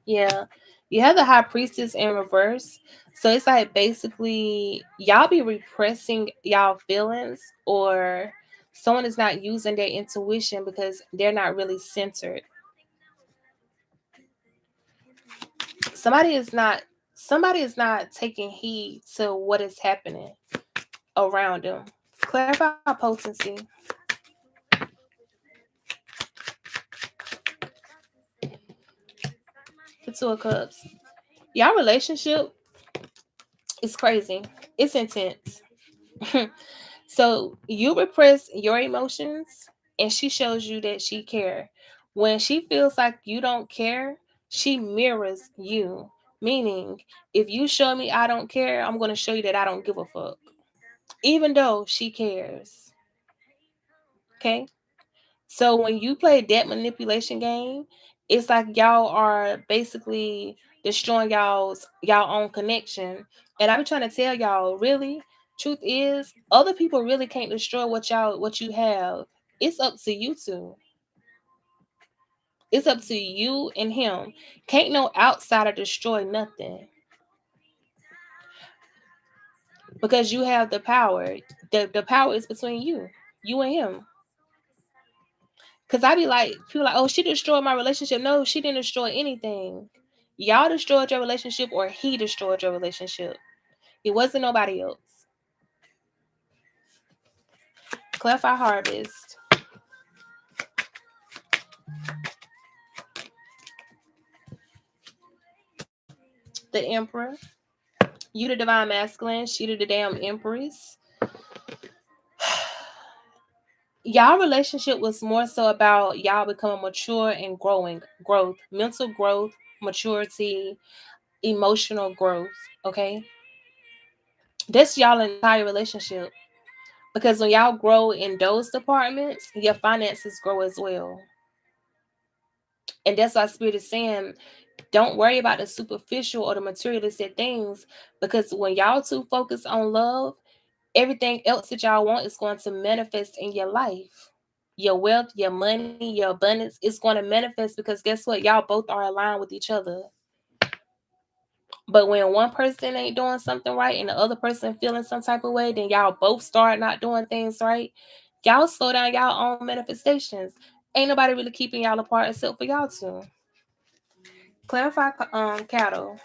Yeah. You have the high priestess in reverse. So it's like basically y'all be repressing y'all feelings, or someone is not using their intuition because they're not really centered. Somebody is not somebody is not taking heed to what is happening around them. Clarify potency. The Two of Cups. Y'all relationship is crazy. It's intense. So you repress your emotions and she shows you that she care. When she feels like you don't care, she mirrors you. Meaning, if you show me I don't care, I'm going to show you that I don't give a fuck. Even though she cares. Okay? So when you play that manipulation game, it's like y'all are basically destroying y'all own connection. And I be trying to tell y'all, really, truth is, other people really can't destroy what you have. It's up to you two. It's up to you and him. Can't no outsider destroy nothing because you have the power. The power is between you and him. Cause I be like, people like, oh, she destroyed my relationship. No, she didn't destroy anything. Y'all destroyed your relationship, or he destroyed your relationship. It wasn't nobody else. Clarify harvest. The emperor. You the divine masculine. She the damn empress. Y'all relationship was more so about y'all becoming mature and growth, mental growth, maturity, emotional growth. Okay, that's y'all entire relationship. Because when y'all grow in those departments, your finances grow as well. And that's why Spirit is saying, don't worry about the superficial or the materialistic things. Because when y'all two focus on love, everything else that y'all want is going to manifest in your life. Your wealth, your money, your abundance is going to manifest because guess what? Y'all both are aligned with each other. But when one person ain't doing something right and the other person feeling some type of way, then y'all both start not doing things right. Y'all slow down y'all own manifestations. Ain't nobody really keeping y'all apart except for y'all two. Clarify cattle.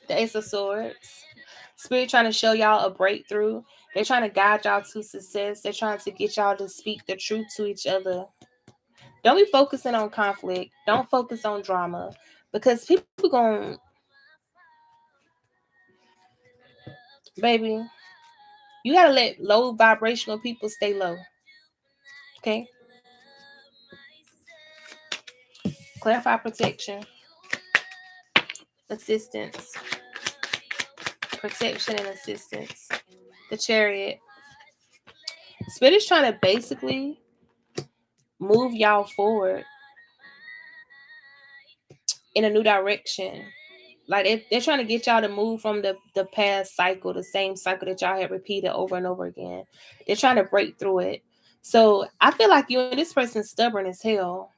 The Ace of Swords. Spirit trying to show y'all a breakthrough. They're trying to guide y'all to success. They're trying to get y'all to speak the truth to each other. Don't be focusing on conflict. Don't focus on drama. Because people going, baby, you gotta let low vibrational people stay low. Okay? Clarify protection. Assistance. Protection and assistance. The Chariot. Spirit is trying to basically move y'all forward in a new direction. Like they're trying to get y'all to move from the past cycle, the same cycle that y'all had repeated over and over again. They're trying to break through it. So I feel like you and this person's stubborn as hell.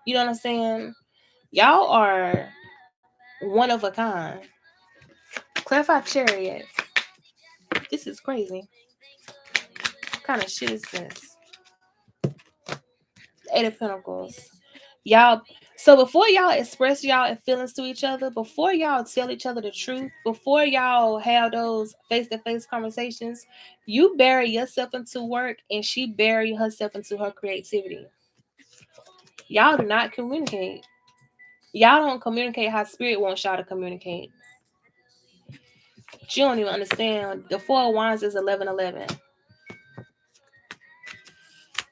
You know what I'm saying? Y'all are one of a kind. Clarify Chariot. This is crazy. What kind of shit is this? Eight of Pentacles. Y'all, so before y'all express y'all feelings to each other, before y'all tell each other the truth, before y'all have those face-to-face conversations, you bury yourself into work and she bury herself into her creativity. Y'all do not communicate. Y'all don't communicate how Spirit wants y'all to communicate. But you don't even understand. The Four of Wands is 1111.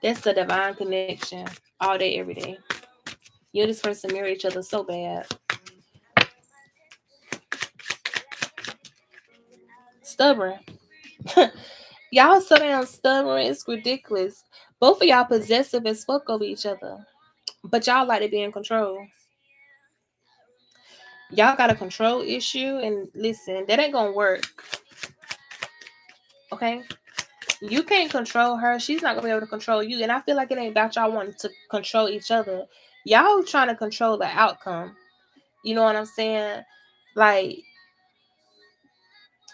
That's the divine connection all day, every day. You and this person mirror each other so bad. Stubborn. Y'all so damn stubborn, it's ridiculous. Both of y'all possessive as fuck over each other. But y'all like to be in control. Y'all got a control issue, and listen, that ain't gonna work. Okay? You can't control her. She's not gonna be able to control you. And I feel like it ain't about y'all wanting to control each other. Y'all trying to control the outcome. You know what I'm saying? Like,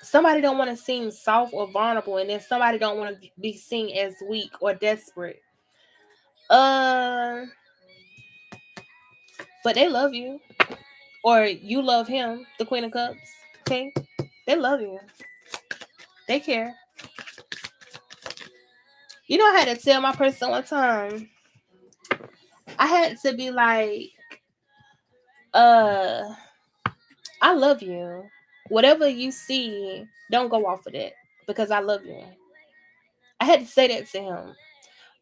somebody don't want to seem soft or vulnerable, and then somebody don't want to be seen as weak or desperate. Uh, but they love you, or you love him, the Queen of Cups. Okay, they love you. They care. You know, I had to tell my person one time. I had to be like, uh, I love you. Whatever you see, don't go off of that because I love you. I had to say that to him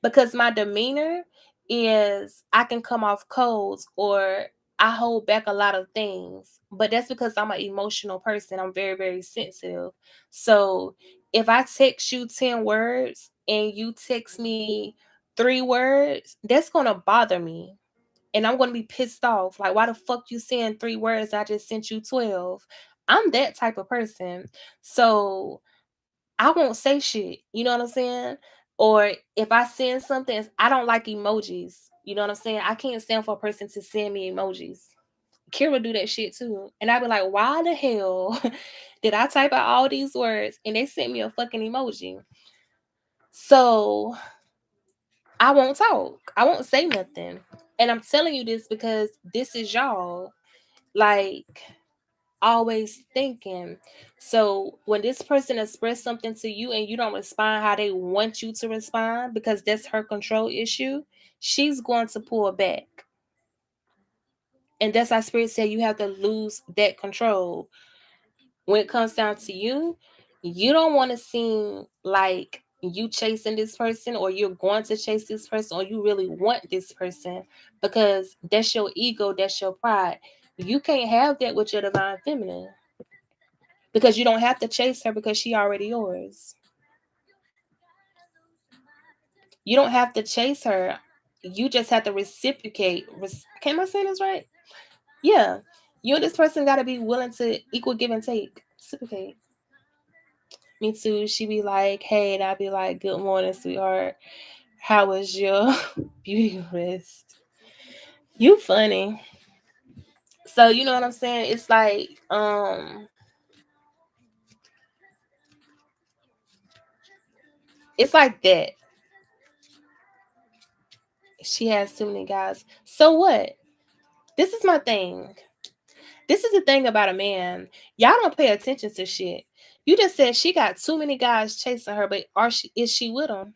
because my demeanor is I can come off cold or I hold back a lot of things, but that's because I'm an emotional person. I'm very, very sensitive. So if I text you 10 words and you text me 3 words, that's going to bother me. And I'm going to be pissed off. Like, why the fuck you saying 3 words? I just sent you 12. I'm that type of person. So I won't say shit. You know what I'm saying? Or if I send something, I don't like emojis. You know what I'm saying? I can't stand for a person to send me emojis. Kira do that shit too. And I'd be like, why the hell did I type out all these words and they sent me a fucking emoji? So I won't talk. I won't say nothing. And I'm telling you this because this is y'all. Like, always thinking. So when this person express something to you and you don't respond how they want you to respond because that's her control issue, she's going to pull back. And that's how Spirit said you have to lose that control. When it comes down to you, you don't want to seem like you chasing this person or you're going to chase this person or you really want this person because that's your ego, that's your pride. You can't have that with your divine feminine because you don't have to chase her because she already yours. You don't have to chase her. You just have to reciprocate. Can I say this right? Yeah. You and this person got to be willing to equal give and take. Reciprocate. Me too. She be like, hey, and I be like, good morning, sweetheart. How was your beauty rest? You funny. So you know what I'm saying? It's like that. She has too many guys. So what? This is my thing. This is the thing about a man. Y'all don't pay attention to shit. You just said she got too many guys chasing her, but is she with them?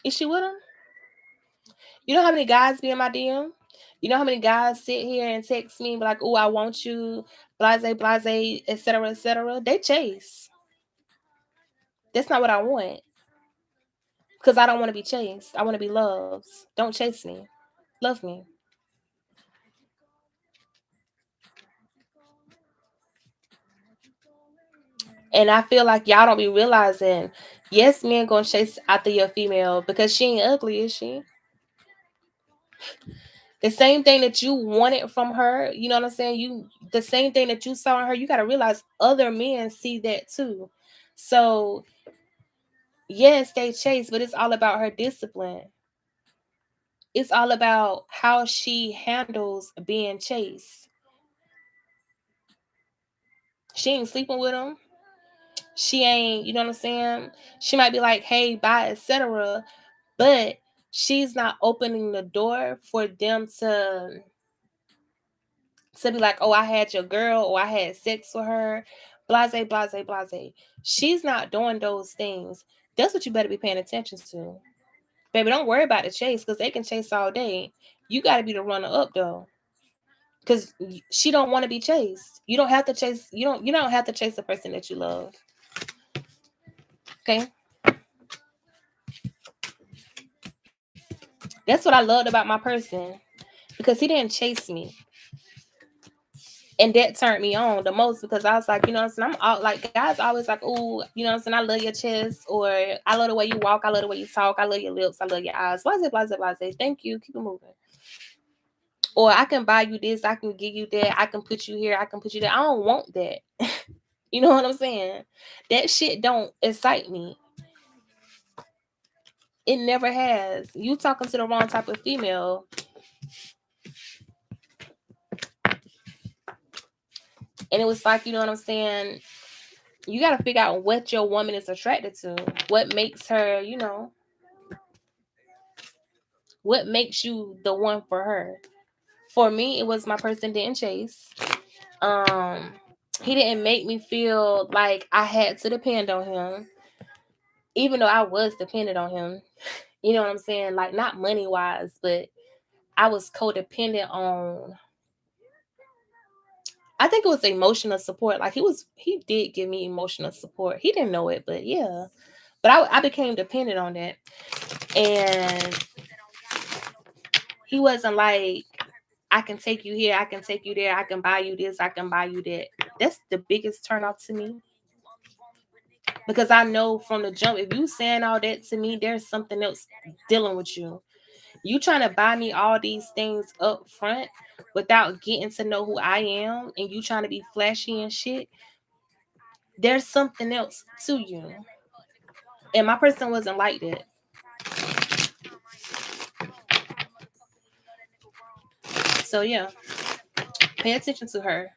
Is she with them? You know how many guys be in my DM? You know how many guys sit here and text me like, "Oh, I want you," blase, blase, etc., etc. They chase. That's not what I want because I don't want to be chased. I want to be loved. Don't chase me. Love me. And I feel like y'all don't be realizing, yes, men gonna chase after your female because she ain't ugly, is she? The same thing that you wanted from her, you know what I'm saying? The same thing that you saw in her, you gotta realize other men see that too. So yes, they chase, but it's all about her discipline. It's all about how she handles being chased. She ain't sleeping with him. She ain't, you know what I'm saying? She might be like, hey, bye, etc. But she's not opening the door for them to be like, oh, I had your girl or I had sex with her, blase, blase, blase. She's not doing those things. That's what you better be paying attention to. Baby, don't worry about the chase because they can chase all day. You got to be the runner up though. Because she don't want to be chased. You don't have to chase. You don't have to chase the person that you love. Okay. That's what I loved about my person because he didn't chase me. And that turned me on the most because I was like, you know what I'm saying? I'm all like, guys always like, oh, you know what I'm saying? I love your chest, or I love the way you walk, I love the way you talk, I love your lips, I love your eyes. Why is it, blase, blase? Thank you. Keep it moving. Or I can buy you this, I can give you that, I can put you here, I can put you there. I don't want that. You know what I'm saying? That shit don't excite me. It never has. You talking to the wrong type of female. And it was like, you know what I'm saying? You got to figure out what your woman is attracted to. What makes her, what makes you the one for her. For me, it was my person didn't chase. He didn't make me feel like I had to depend on him, even though I was dependent on him. You know what I'm saying? Like, not money wise, but I was codependent on. I think it was emotional support. Like, he did give me emotional support. He didn't know it, but yeah. But I became dependent on that, and he wasn't like, I can take you here, I can take you there, I can buy you this, I can buy you that. That's the biggest turn off to me. Because I know from the jump, if you saying all that to me, there's something else dealing with you. You trying to buy me all these things up front without getting to know who I am, and you trying to be flashy and shit. There's something else to you. And my person wasn't like that. So yeah, pay attention to her.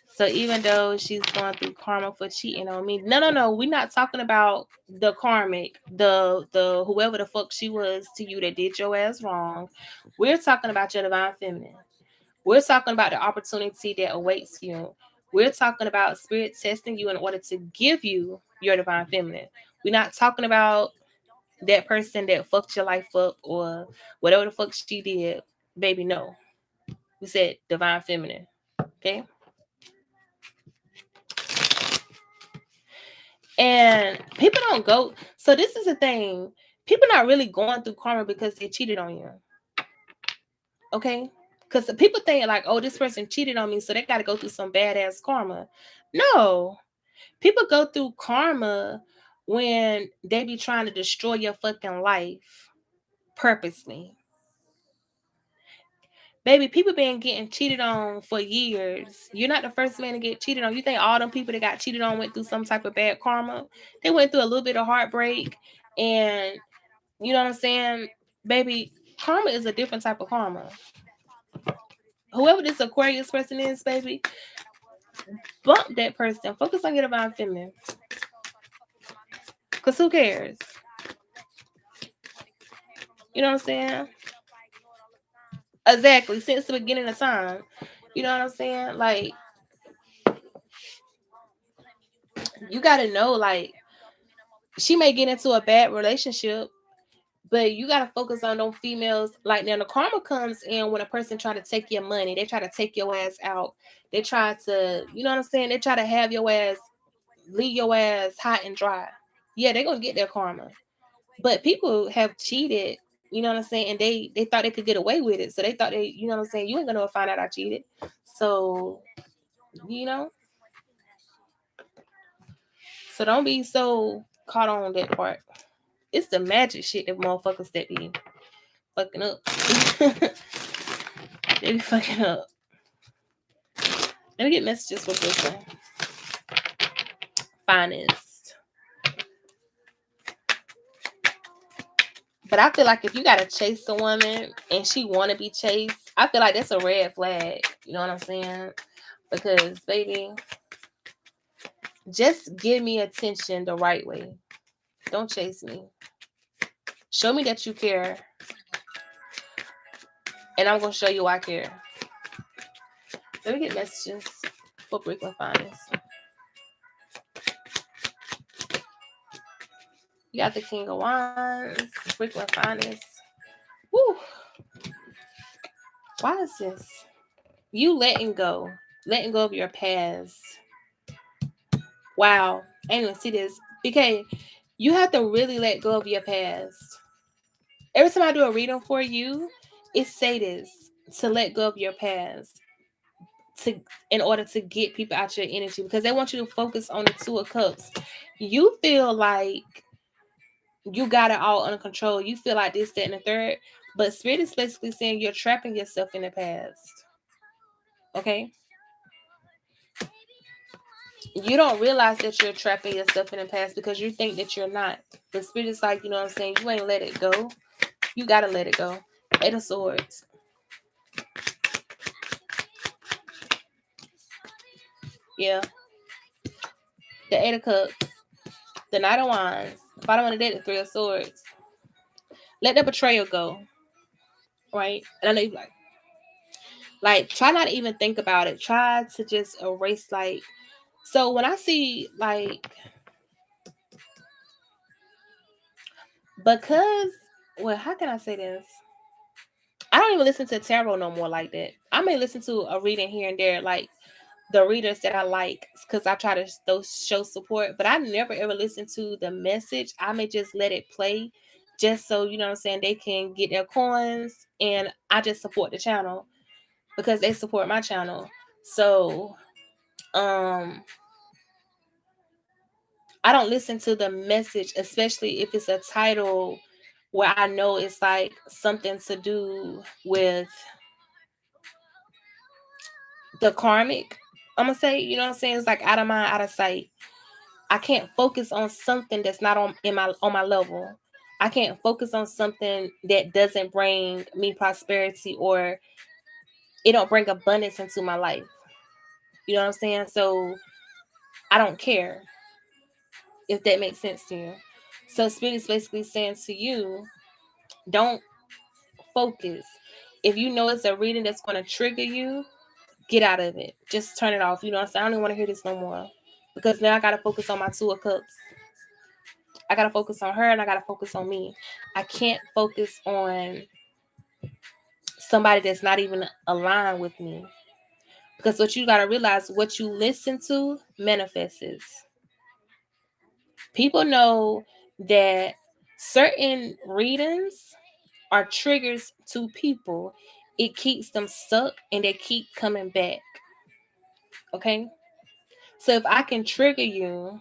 So even though she's going through karma for cheating on me, no, we're not talking about the karmic, the whoever the fuck she was to you that did your ass wrong. We're talking about your divine feminine. We're talking about the opportunity that awaits you. We're talking about spirit testing you in order to give you your divine feminine. We're not talking about that person that fucked your life up or whatever the fuck she did. Baby, no. We said divine feminine. Okay? And people don't go. So this is the thing. People not really going through karma because they cheated on you. Okay? Because people think like, oh, this person cheated on me, so they got to go through some badass karma. No. People go through karma when they be trying to destroy your fucking life purposely. Baby, people been getting cheated on for years. You're not the first man to get cheated on. You think all them people that got cheated on went through some type of bad karma? They went through a little bit of heartbreak, and you know what I'm saying? Baby, karma is a different type of karma. Whoever this Aquarius person is, baby, bump that person. Focus on your divine feminine. Because who cares? You know what I'm saying? Exactly. Since the beginning of time. You know what I'm saying? Like, you got to know, like, she may get into a bad relationship, but you got to focus on those females. Like, now the karma comes in when a person try to take your money. They try to take your ass out. They try to, you know what I'm saying? They try to have your ass, leave your ass hot and dry. Yeah, they're going to get their karma. But people have cheated, you know what I'm saying? And they thought they could get away with it. So they thought they, you know what I'm saying? You ain't going to find out I cheated. So, you know, so don't be so caught on that part. It's the magic shit that motherfuckers that be fucking up. They be fucking up. Let me get messages with this one. Finest. But I feel like if you gotta chase a woman and she wanna be chased, I feel like that's a red flag. You know what I'm saying? Because baby, just give me attention the right way. Don't chase me. Show me that you care. And I'm gonna show you I care. Let me get messages for Brooklyn Finest. You got the King of Wands, Brooklyn Finest. Woo! Why is this? You letting go of your past. Wow, I didn't even see this. BK, you have to really let go of your past. Every time I do a reading for you, it say this, to let go of your past, to in order to get people out your energy, because they want you to focus on the Two of Cups. You feel like you got it all under control. You feel like this, that, and the third. But Spirit is basically saying you're trapping yourself in the past. Okay? You don't realize that you're trapping yourself in the past because you think that you're not. The spirit is like, you know what I'm saying? You ain't let it go. You gotta let it go. Eight of Swords. Yeah. The Eight of Cups. The Knight of Wands. Bottom of the deck, the Three of Swords. Let the betrayal go. Right? And I know you're like, try not to even think about it. Try to just erase, like, so when I see, like, because, well, how can I say this? I don't even listen to tarot no more like that. I may listen to a reading here and there, like the readers that I like, because I try to show support, but I never ever listen to the message. I may just let it play just so, you know what I'm saying, they can get their coins, and I just support the channel because they support my channel. So, I don't listen to the message, especially if it's a title where I know it's like something to do with the karmic. I'm gonna say, you know what I'm saying? It's like out of mind, out of sight. I can't focus on something that's not on my level. I can't focus on something that doesn't bring me prosperity, or it don't bring abundance into my life. You know what I'm saying? So I don't care, if that makes sense to you. So Spirit is basically saying to you, don't focus. If you know it's a reading that's going to trigger you, get out of it. Just turn it off. You know what I'm saying? I don't even want to hear this no more. Because now I got to focus on my Two of Cups. I got to focus on her, and I got to focus on me. I can't focus on somebody that's not even aligned with me. Because what you got to realize, what you listen to manifests. People know that certain readings are triggers to people. It keeps them stuck and they keep coming back. Okay? So if I can trigger you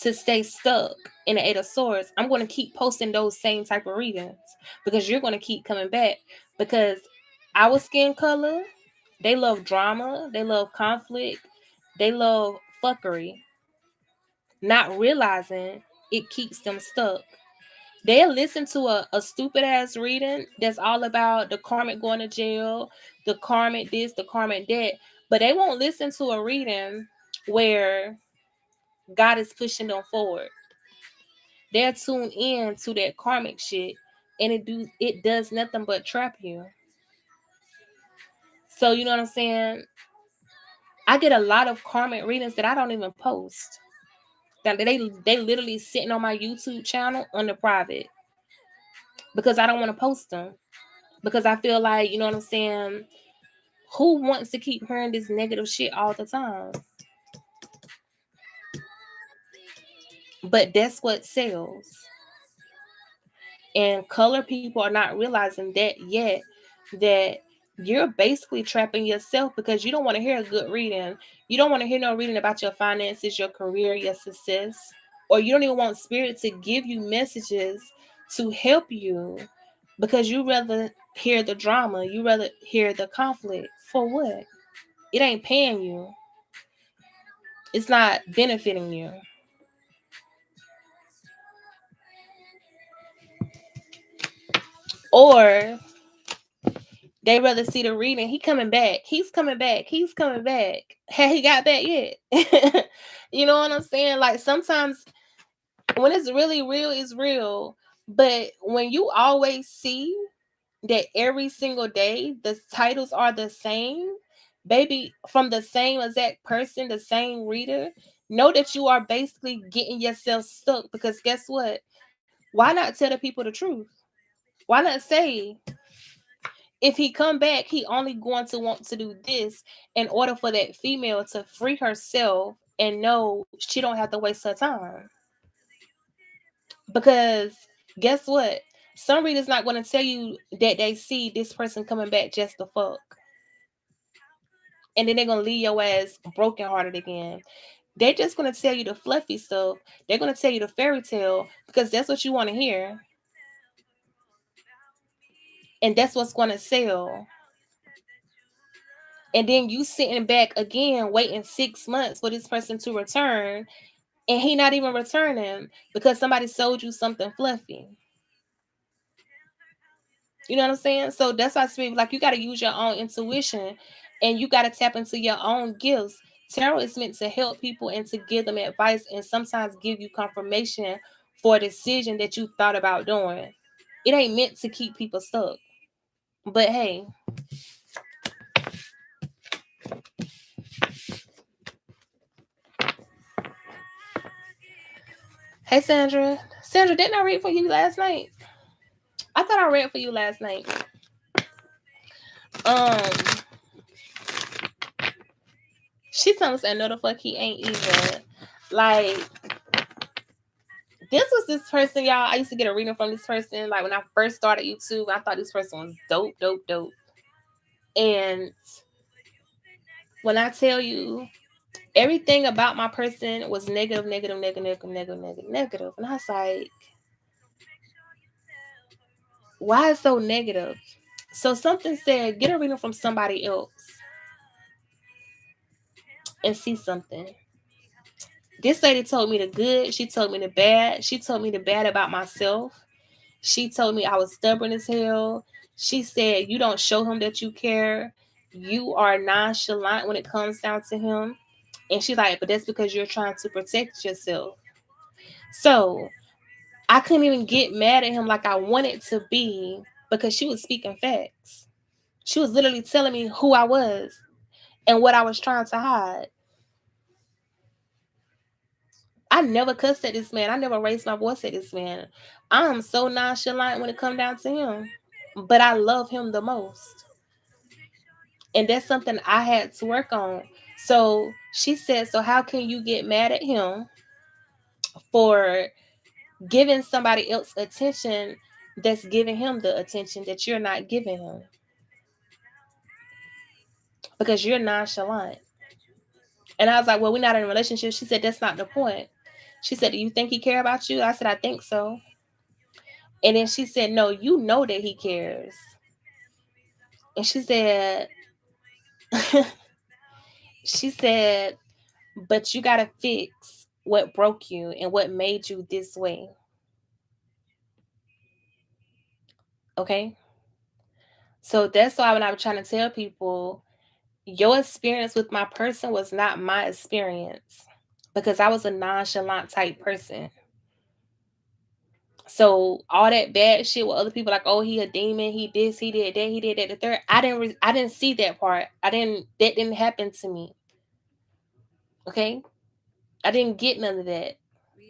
to stay stuck in the Eight of Swords, I'm going to keep posting those same type of readings because you're going to keep coming back. Because our skin color, they love drama, they love conflict, they love fuckery. Not realizing it keeps them stuck. They'll listen to a stupid ass reading that's all about the karmic going to jail, the karmic this, the karmic that, but they won't listen to a reading where God is pushing them forward. They're tuned in to that karmic shit, and it does nothing but trap you. So you know what I'm saying? I get a lot of karmic readings that I don't even post. That they literally sitting on my YouTube channel under private because I don't want to post them. Because I feel like, you know what I'm saying, who wants to keep hearing this negative shit all the time? But that's what sells. And color people are not realizing that yet, that you're basically trapping yourself because you don't want to hear a good reading. You don't want to hear no reading about your finances, your career, your success, or you don't even want Spirit to give you messages to help you because you rather hear the drama, you rather hear the conflict. For what? It ain't paying you. It's not benefiting you. Or they rather see the reading. He coming back. He's coming back. He's coming back. Had he got back yet? You know what I'm saying? Like sometimes when it's really real, it's real. But when you always see that every single day the titles are the same, baby, from the same exact person, the same reader, know that you are basically getting yourself stuck. Because guess what? Why not tell the people the truth? Why not say, if he come back, he only going to want to do this in order for that female to free herself and know she don't have to waste her time. Because guess what? Some readers not going to tell you that they see this person coming back just to fuck. And then they're going to leave your ass brokenhearted again. They're just going to tell you the fluffy stuff. They're going to tell you the fairy tale because that's what you want to hear. And that's what's going to sell. And then you sitting back again, waiting 6 months for this person to return, and he not even returning because somebody sold you something fluffy. You know what I'm saying? So that's why I speak like you got to use your own intuition, and you got to tap into your own gifts. Tarot is meant to help people and to give them advice and sometimes give you confirmation for a decision that you thought about doing. It ain't meant to keep people stuck. But hey, hey Sandra. Sandra, didn't I read for you last night? I thought I read for you last night. Um, she tells us no the fuck he ain't either. Like, this was this person, y'all. I used to get a reading from this person. Like when I first started YouTube, I thought this person was dope, dope, dope. And when I tell you everything about my person was negative, negative, negative, negative, negative, negative, negative. And I was like, why is so negative? So something said, get a reading from somebody else and see something. This lady told me the good. She told me the bad. She told me the bad about myself. She told me I was stubborn as hell. She said, you don't show him that you care. You are nonchalant when it comes down to him. And she's like, but that's because you're trying to protect yourself. So I couldn't even get mad at him like I wanted to be because she was speaking facts. She was literally telling me who I was and what I was trying to hide. I never cussed at this man. I never raised my voice at this man. I'm so nonchalant when it comes down to him. But I love him the most. And that's something I had to work on. So she said, so how can you get mad at him for giving somebody else attention that's giving him the attention that you're not giving him? Because you're nonchalant. And I was like, well, we're not in a relationship. She said, that's not the point. She said, do you think he care about you? I said, I think so. And then she said, no, you know that he cares. And she said, she said, but you got to fix what broke you and what made you this way. Okay. So that's why when I was trying to tell people, your experience with my person was not my experience because I was a nonchalant type person. So all that bad shit with other people, like, oh, he a demon, he this, he did that, he did that, the third. I didn't see that part. That didn't happen to me. Okay, I didn't get none of that.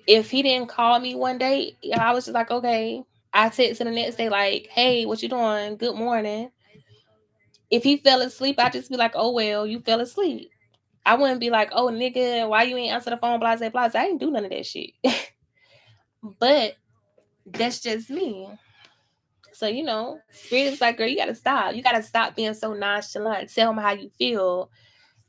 If he didn't call me one day, I was just like, okay. I text the next day like, hey, what you doing? Good morning. If he fell asleep, I'd just be like, oh well, you fell asleep. I wouldn't be like, oh nigga, why you ain't answer the phone? Blah blah blah. I ain't do none of that shit. But that's just me. So, you know, Spirit is like, girl, you gotta stop. You gotta stop being so nonchalant. Tell him how you feel.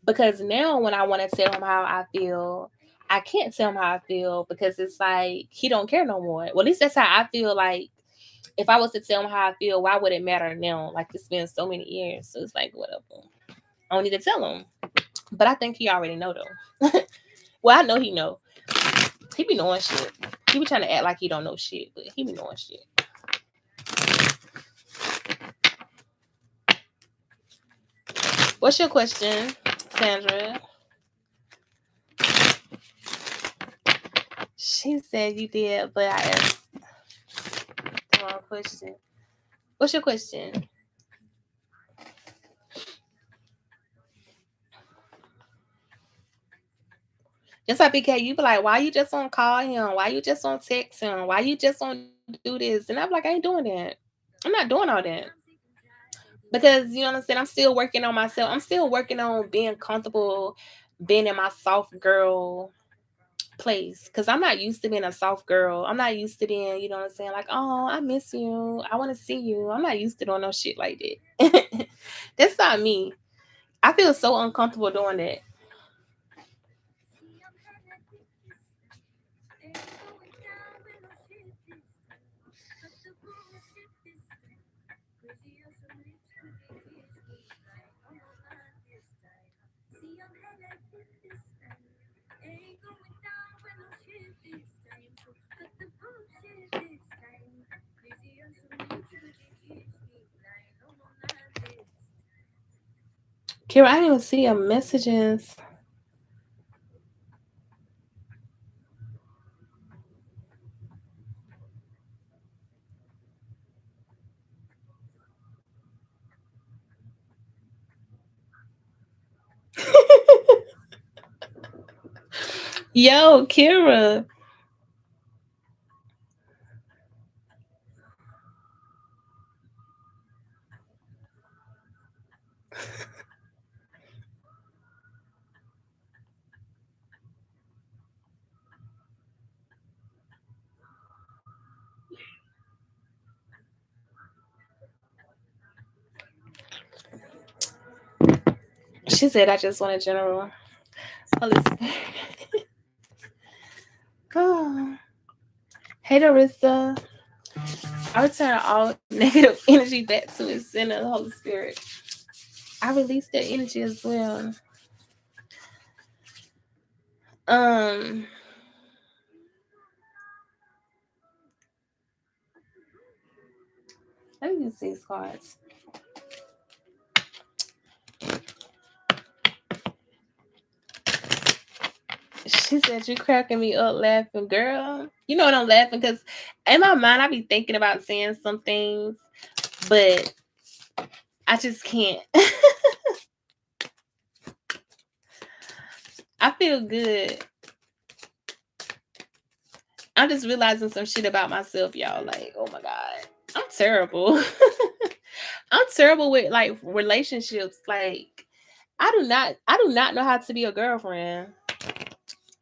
Because now when I want to tell him how I feel, I can't tell him how I feel because it's like he don't care no more. Well, at least that's how I feel. Like if I was to tell him how I feel, why would it matter now? Like it's been so many years. So it's like whatever. I don't need to tell him. But I think he already know though. Well, I know he know. He be knowing shit. He be trying to act like he don't know shit, but he be knowing shit. What's your question, Sandra? She said you did, but I asked the wrong question. What's your question? Just like BK, you be like, why you just don't call him? Why you just don't text him? Why you just don't do this? And I'm like, I ain't doing that. I'm not doing all that. Because you know what I'm saying? I'm still working on myself. I'm still working on being comfortable being in my soft girl place. Cause I'm not used to being a soft girl. I'm not used to being, you know what I'm saying? Like, oh, I miss you. I want to see you. I'm not used to doing no shit like that. That's not me. I feel so uncomfortable doing that. Kira, I didn't even see your messages. Yo, Kira. She said, I just want a general. Holy Spirit. Oh. Hey, Larissa. I return all negative energy back to its center, the Holy Spirit. I release that energy as well. Um, Let me use these cards. She said, you cracking me up laughing, girl. You know what I'm laughing because in my mind, I be thinking about saying some things, but I just can't. I feel good. I'm just realizing some shit about myself, y'all. Like, oh my God, I'm terrible. I'm terrible with like relationships. Like, I do not know how to be a girlfriend.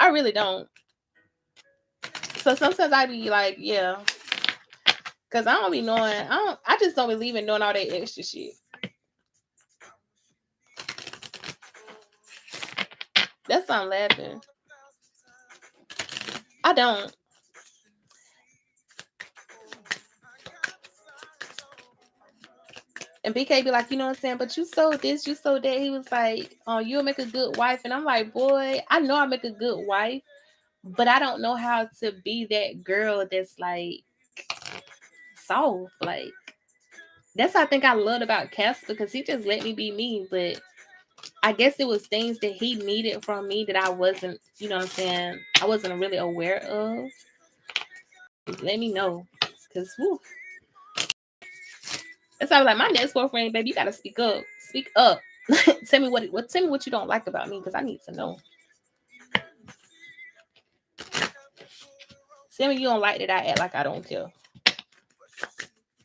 I really don't. So sometimes I be like, yeah, because I don't be knowing. I just don't believe in doing all that extra shit. That's why I'm laughing. I don't. And BK be like, you know what I'm saying? But you sold this, you sold that. He was like, oh, you'll make a good wife. And I'm like, boy, I know I make a good wife, but I don't know how to be that girl that's like soft. Like, that's what I think I loved about Cass because he just let me be me. But I guess it was things that he needed from me that I wasn't, you know what I'm saying? I wasn't really aware of. Let me know. Because, woo. That's why I was like, my next boyfriend, baby, you gotta speak up. Speak up. Tell me tell me what you don't like about me, because I need to know. Tell me you don't like that I act like I don't care.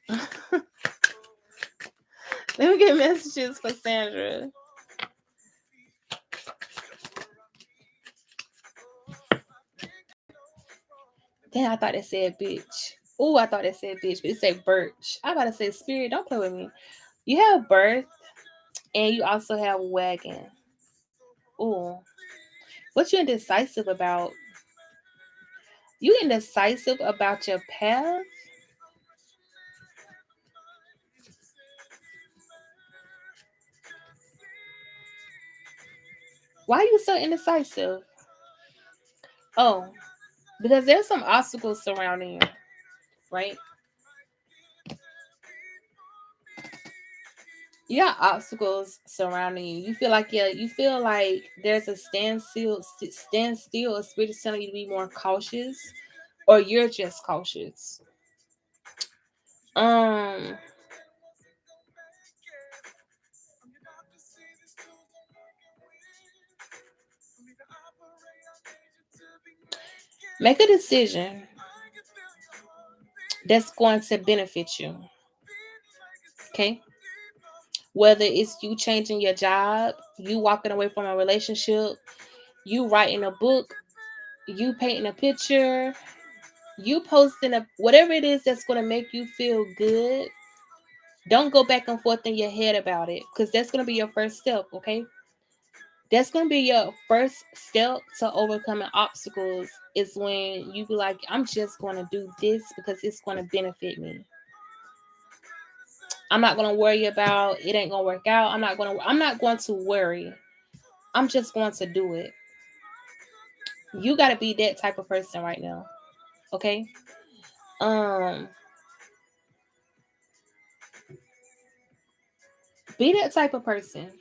Let me get messages for Sandra. Damn, I thought it said bitch. Oh, I thought it said bitch, but it said birch. I about to say spirit, don't play with me. You have birth and you also have wagon. Oh, what you indecisive about? You indecisive about your path? Why are you so indecisive? Oh, because there's some obstacles surrounding you, right? You got obstacles surrounding you. You feel like there's a standstill, a spirit is telling you to be more cautious, or you're just cautious. Um, Make a decision that's going to benefit you. Okay? Whether it's you changing your job, you walking away from a relationship, you writing a book, you painting a picture, you posting whatever it is that's going to make you feel good. Don't go back and forth in your head about it, because that's going to be your first step, okay? That's going to be your first step to overcoming obstacles, is when you be like, I'm just going to do this because it's going to benefit me. I'm not going to worry about it ain't going to work out. I'm not going to worry. I'm just going to do it. You got to be that type of person right now. Okay? Be that type of person.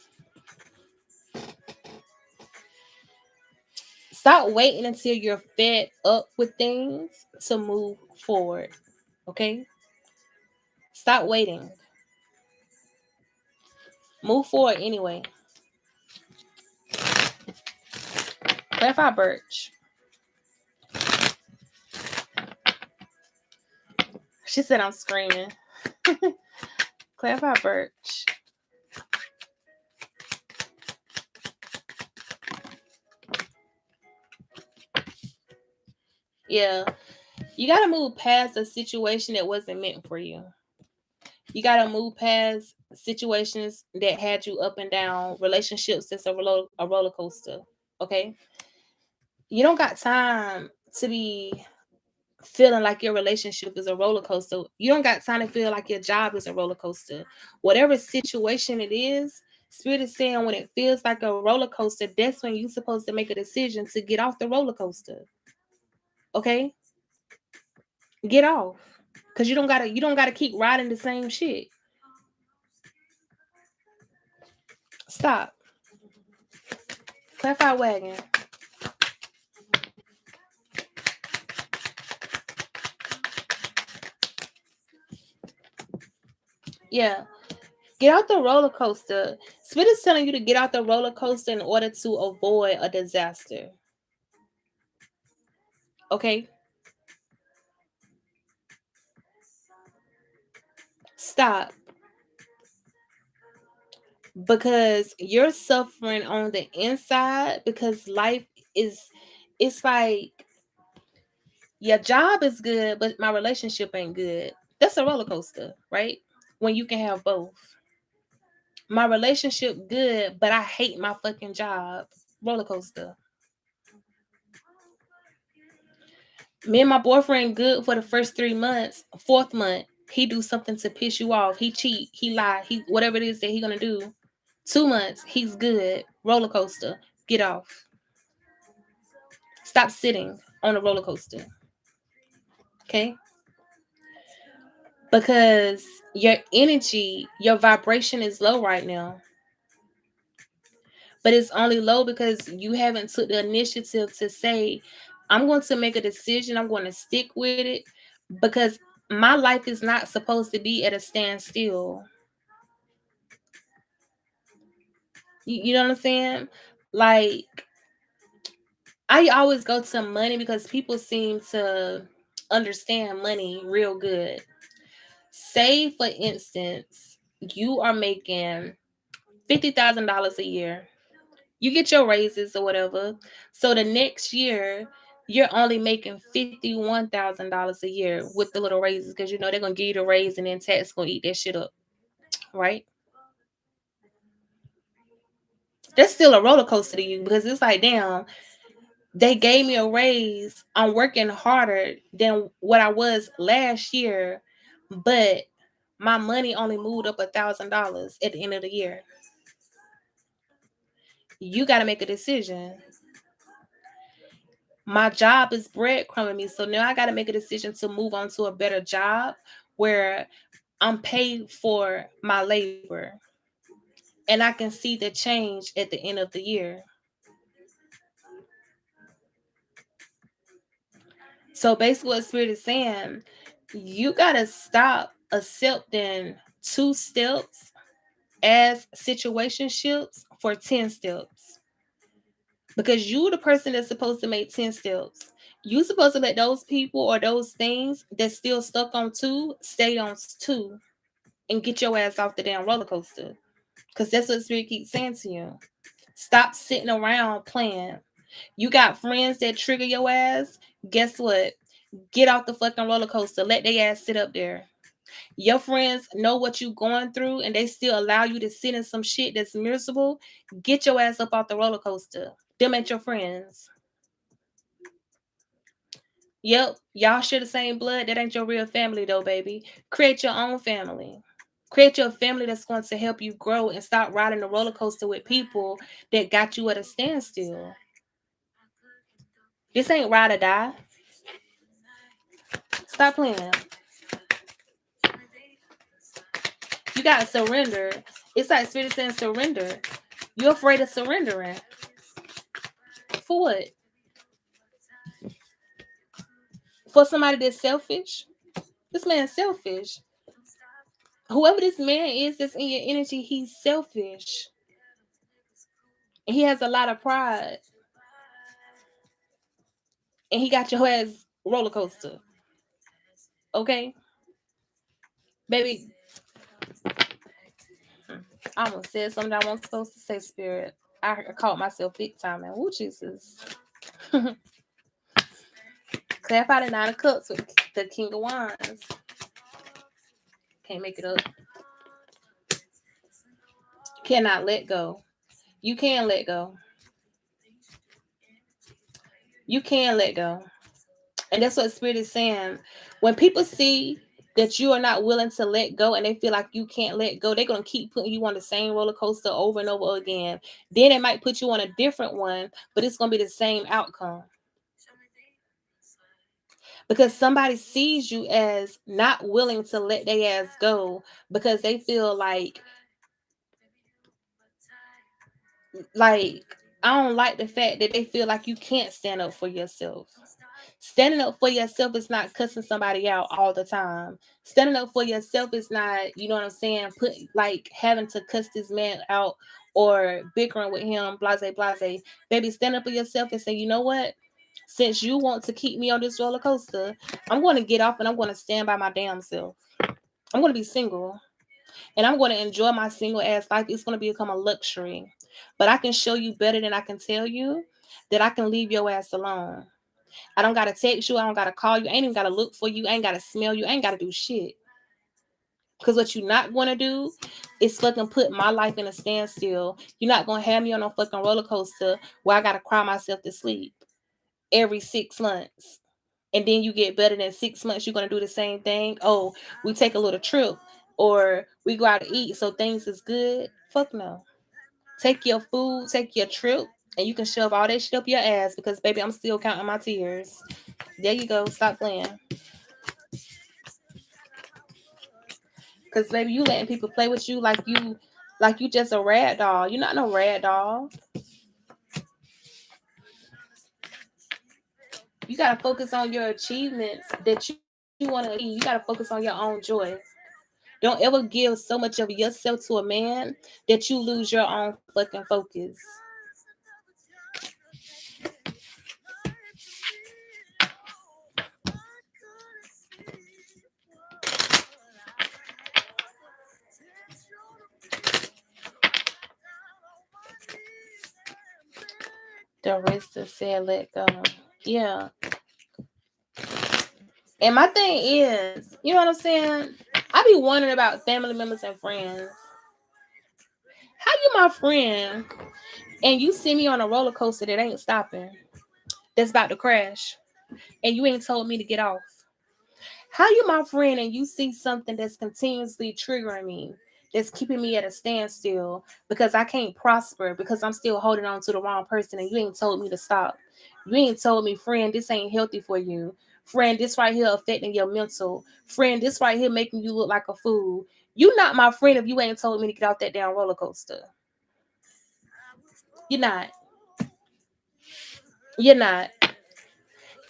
Stop waiting until you're fed up with things to move forward. Okay? Stop waiting. Move forward anyway. Clarify Birch. She said I'm screaming. Clarify Birch. Yeah. You got to move past a situation that wasn't meant for you. You got to move past situations that had you up and down, relationships that's a roller coaster. Okay? You don't got time to be feeling like your relationship is a roller coaster. You don't got time to feel like your job is a roller coaster. Whatever situation it is, Spirit is saying when it feels like a roller coaster, that's when you're supposed to make a decision to get off the roller coaster. Okay? Get off. Cause you don't gotta keep riding the same shit. Stop. Clarify wagon. Yeah. Get out the roller coaster. Spirit is telling you to get out the roller coaster in order to avoid a disaster. Okay? Stop. Because you're suffering on the inside because life is, it's like your job is good, but my relationship ain't good. That's a roller coaster, right? When you can have both. My relationship good, but I hate my fucking job. Roller coaster. Me and my boyfriend good for the first 3 months. Fourth month, he do something to piss you off. He cheat, he lie, he whatever it is that he gonna do. 2 months, he's good. Roller coaster. Get off. Stop sitting on a roller coaster. Okay? Because your energy, your vibration is low right now. But it's only low because you haven't took the initiative to say, I'm going to make a decision. I'm going to stick with it because my life is not supposed to be at a standstill. You know what I'm saying? Like, I always go to money because people seem to understand money real good. Say, for instance, you are making $50,000 a year. You get your raises or whatever. So the next year, you're only making $51,000 a year with the little raises because you know they're gonna give you the raise and then tax gonna eat that shit up, right? That's still a roller coaster to you because it's like, damn, they gave me a raise. I'm working harder than what I was last year, but my money only moved up $1,000 at the end of the year. You got to make a decision. My job is breadcrumbing me, so now I got to make a decision to move on to a better job where I'm paid for my labor and I can see the change at the end of the year. So basically what Spirit is saying, you got to stop accepting 2 steps as situationships for 10 steps. Because you the person that's supposed to make 10 steps. You supposed to let those people or those things that's still stuck on 2 stay on 2 and get your ass off the damn roller coaster. Because that's what Spirit keeps saying to you. Stop sitting around playing. You got friends that trigger your ass. Guess what? Get off the fucking roller coaster. Let their ass sit up there. Your friends know what you going through and they still allow you to sit in some shit that's miserable. Get your ass up off the roller coaster. Them ain't your friends. Yep, y'all share the same blood. That ain't your real family though, baby. Create your own family. Create your family that's going to help you grow and stop riding the roller coaster with people that got you at a standstill. This ain't ride or die. Stop playing. You gotta surrender. It's like Spirit saying surrender. You're afraid of surrendering. For what? For somebody that's selfish, this man's selfish. Whoever this man is that's in your energy, he's selfish. And he has a lot of pride. And he got your ass roller coaster. Okay? Baby, I almost said something I wasn't supposed to say, Spirit. I caught myself big time, man. Ooh, Jesus. Clarify the Nine of Cups with the King of Wands. Can't make it up. Cannot let go. You can let go. You can let go. And that's what Spirit is saying. When people see that you are not willing to let go and they feel like you can't let go, they're going to keep putting you on the same roller coaster over and over again. Then they might put you on a different one, but it's going to be the same outcome. Because somebody sees you as not willing to let their ass go because they feel like I don't like the fact that they feel like you can't stand up for yourself. Standing up for yourself is not cussing somebody out all the time. Standing up for yourself is not, you know what I'm saying, put like having to cuss this man out or bickering with him, blase, blase. Baby, stand up for yourself and say, you know what? Since you want to keep me on this roller coaster, I'm going to get off and I'm going to stand by my damn self. I'm going to be single. And I'm going to enjoy my single ass life. It's going to become a luxury. But I can show you better than I can tell you that I can leave your ass alone. I don't got to text you. I don't got to call you. I ain't even got to look for you. I ain't got to smell you. I ain't got to do shit. Because what you're not going to do is fucking put my life in a standstill. You're not going to have me on a fucking roller coaster where I got to cry myself to sleep every 6 months. And then you get better than 6 months. You're going to do the same thing. Oh, we take a little trip or we go out to eat so things is good. Fuck no. Take your food, take your trip, and you can shove all that shit up your ass because, baby, I'm still counting my tears. There you go. Stop playing. Because, baby, you letting people play with you like you just a rag doll. You're not no rag doll. You got to focus on your achievements that you want to achieve. You got to focus on your own joy. Don't ever give so much of yourself to a man that you lose your own fucking focus. The rest of said let go. Yeah. And my thing is, you know what I'm saying? I be wondering about family members and friends. How you my friend and you see me on a roller coaster that ain't stopping, that's about to crash, and you ain't told me to get off? How you my friend and you see something that's continuously triggering me, that's keeping me at a standstill because I can't prosper because I'm still holding on to the wrong person and you ain't told me to stop? You ain't told me, friend, this ain't healthy for you. Friend, this right here affecting your mental. Friend, this right here making you look like a fool. You not my friend if you ain't told me to get off that damn roller coaster. You're not. You're not.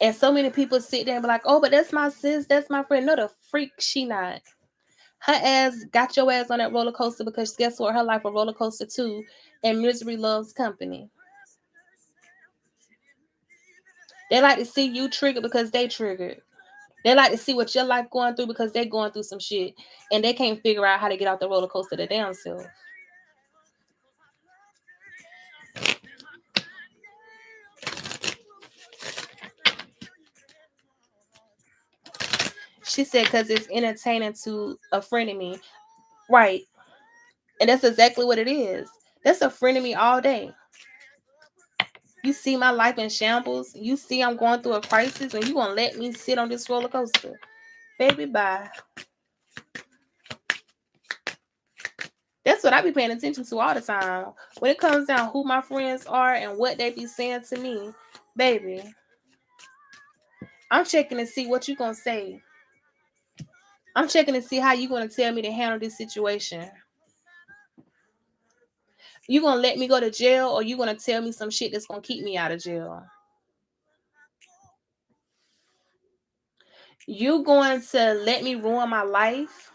And so many people sit there and be like, oh, but that's my sis, that's my friend. No, the freak, she not. Her ass got your ass on that roller coaster because guess what? Her life a roller coaster too. And misery loves company. They like to see you triggered because they triggered. They like to see what your life going through because they going through some shit. And they can't figure out how to get off the roller coaster their damn self. She said, because it's entertaining to a friend of me. Right. And that's exactly what it is. That's a friend of me all day. You see my life in shambles. You see I'm going through a crisis and you gonna let me sit on this roller coaster. Baby, bye. That's what I be paying attention to all the time. When it comes down who my friends are and what they be saying to me, baby, I'm checking to see what you gonna say. I'm checking to see how you gonna tell me to handle this situation. You gonna let me go to jail or you gonna tell me some shit that's gonna keep me out of jail? You going to let me ruin my life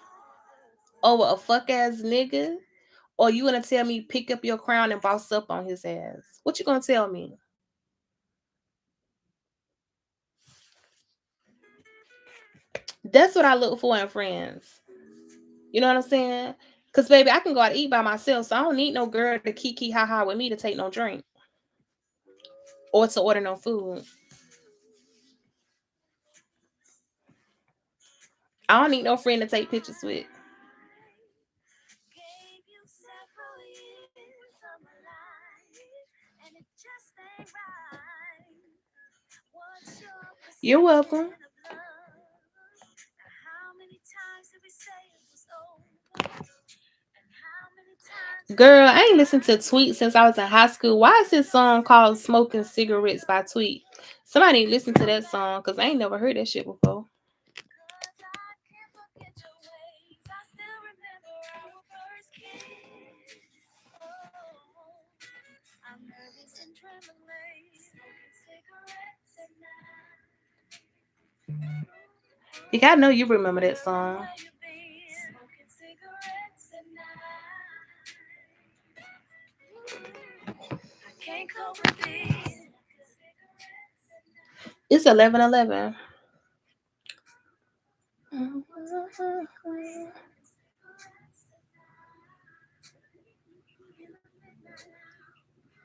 over a fuck ass nigga? Or you gonna tell me pick up your crown and boss up on his ass? What you gonna tell me? That's what I look for in friends. You know what I'm saying? Cause baby, I can go out to eat by myself, so I don't need no girl to kiki ha ha with me to take no drink or to order no food. I don't need no friend to take pictures with. You're welcome. Girl, I ain't listened to Tweet since I was in high school. Why is this song called Smoking Cigarettes by Tweet? Somebody need to listen to that song because I ain't never heard that shit before. You gotta know you remember that song. It's 11:11.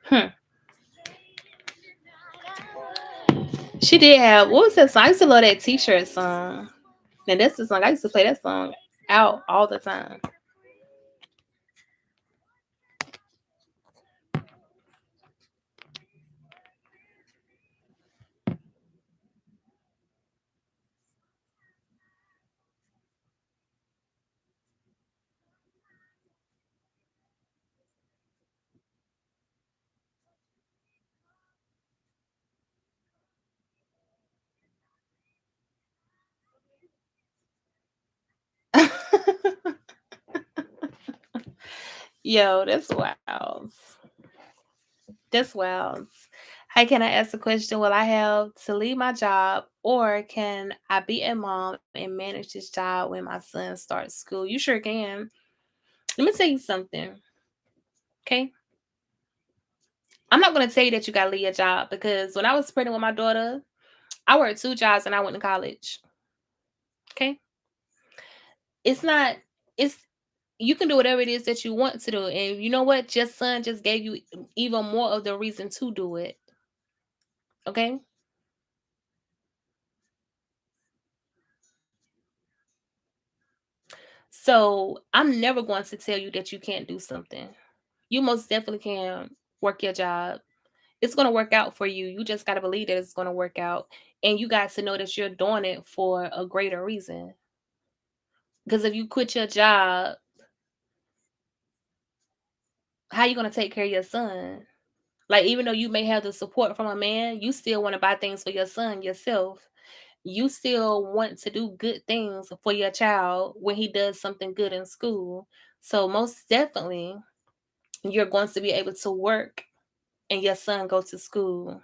Hmm. She did have, what was that song? I used to love that T-shirt song. And that's the song I used to play that song out all the time. Yo, that's wild. That's wild. How can I ask a question? Will I have to leave my job or can I be a mom and manage this job when my son starts school? You sure can. Let me tell you something. Okay. I'm not going to tell you that you got to leave your job because when I was pregnant with my daughter, I worked 2 jobs and I went to college. Okay. It's not, it's, you can do whatever it is that you want to do. And you know what? Your son just gave you even more of the reason to do it. Okay. So I'm never going to tell you that you can't do something. You most definitely can work your job. It's going to work out for you. You just got to believe that it's going to work out. And you got to know that you're doing it for a greater reason. Because if you quit your job, how you going to take care of your son? Like, even though you may have the support from a man, you still want to buy things for your son yourself. You still want to do good things for your child when he does something good in school. So most definitely, you're going to be able to work and your son go to school.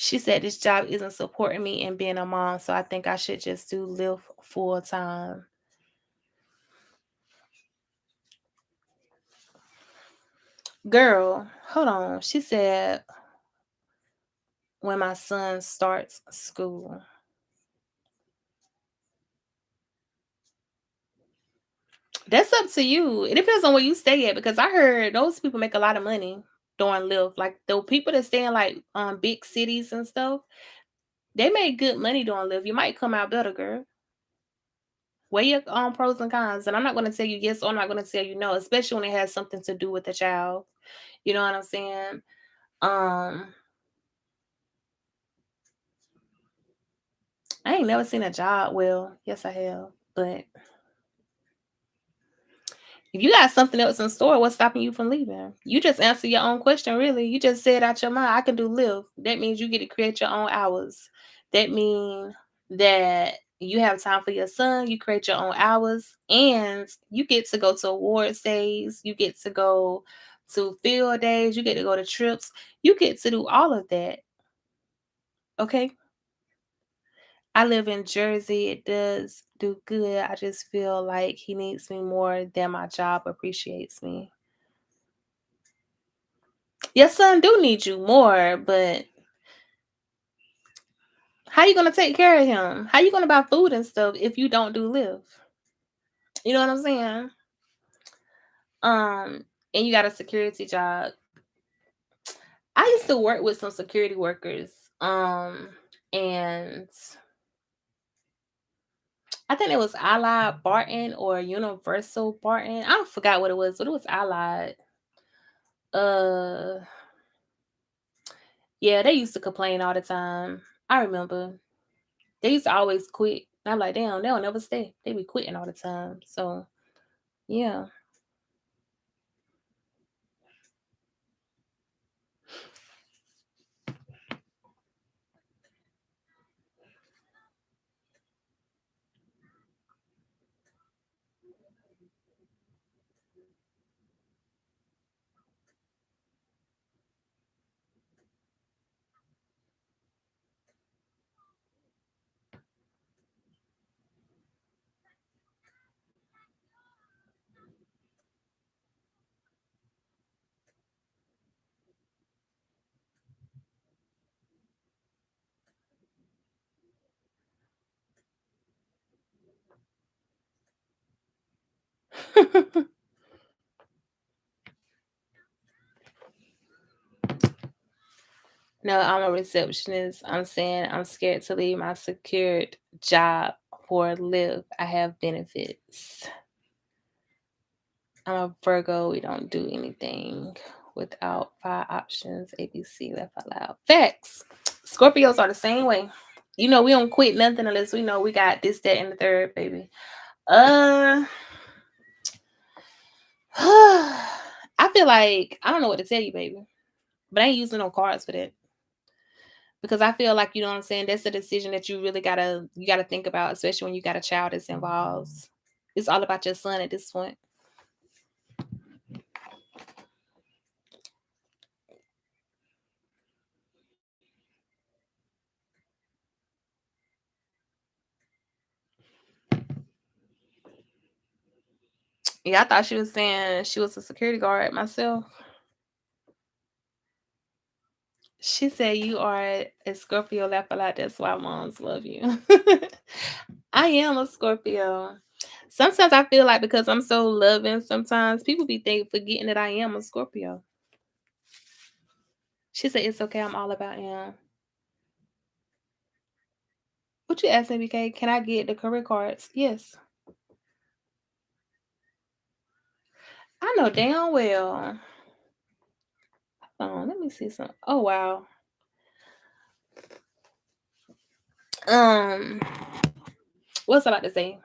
She said this job isn't supporting me in being a mom, so I think I should just do Lyft full time. Girl, hold on. She said when my son starts school. That's up to you. It depends on where you stay at because I heard those people make a lot of money doing Lyft. Like the people that stay in like big cities and stuff, they make good money doing Lyft. You might come out better, girl. Weigh your pros and cons. And I'm not gonna tell you yes or I'm not gonna tell you no, especially when it has something to do with the child. You know what I'm saying? Um, I ain't never seen a job. Well, yes, I have. But if you got something else in store, what's stopping you from leaving? You just answer your own question, really. You just said out your mind, I can do Lyft. That means you get to create your own hours. That means that you have time for your son, you create your own hours, and you get to go to award days. You get to go to field days, you get to go to trips, you get to do all of that. Okay. I live in Jersey. It does do good. I just feel like he needs me more than my job appreciates me. Your son do need you more, but how you gonna take care of him? How you gonna buy food and stuff if you don't do live? You know what I'm saying? And you got a security job. I used to work with some security workers. And I think it was Allied Barton or Universal Barton. I forgot what it was, but it was Allied. Uh yeah, they used to complain all the time. I remember. They used to always quit. I'm like, damn, they don't never stay. They be quitting all the time. So yeah. No, I'm a receptionist. I'm saying I'm scared to leave my secured job for live. I have benefits. I'm a Virgo. We don't do anything without 5 options. ABC left out loud. Facts. Scorpios are the same way. We don't quit nothing unless we know we got this, that, and the third, baby. Uh I feel like I don't know what to tell you, baby. But I ain't using no cards for that. Because I feel like, you know what I'm saying, that's a decision that you gotta think about, especially when you got a child that's involved. It's all about your son at this point. Yeah, I thought she was saying she was a security guard myself. She said you are a Scorpio, laugh a lot. That's why moms love you. I am a Scorpio. Sometimes I feel like because I'm so loving, sometimes people be forgetting that I am a Scorpio. She said it's okay. I'm all about him. What you asking, BK? Can I get the career cards? Yes. I know damn well. Let me see some. Oh wow. Um, what's I about to say?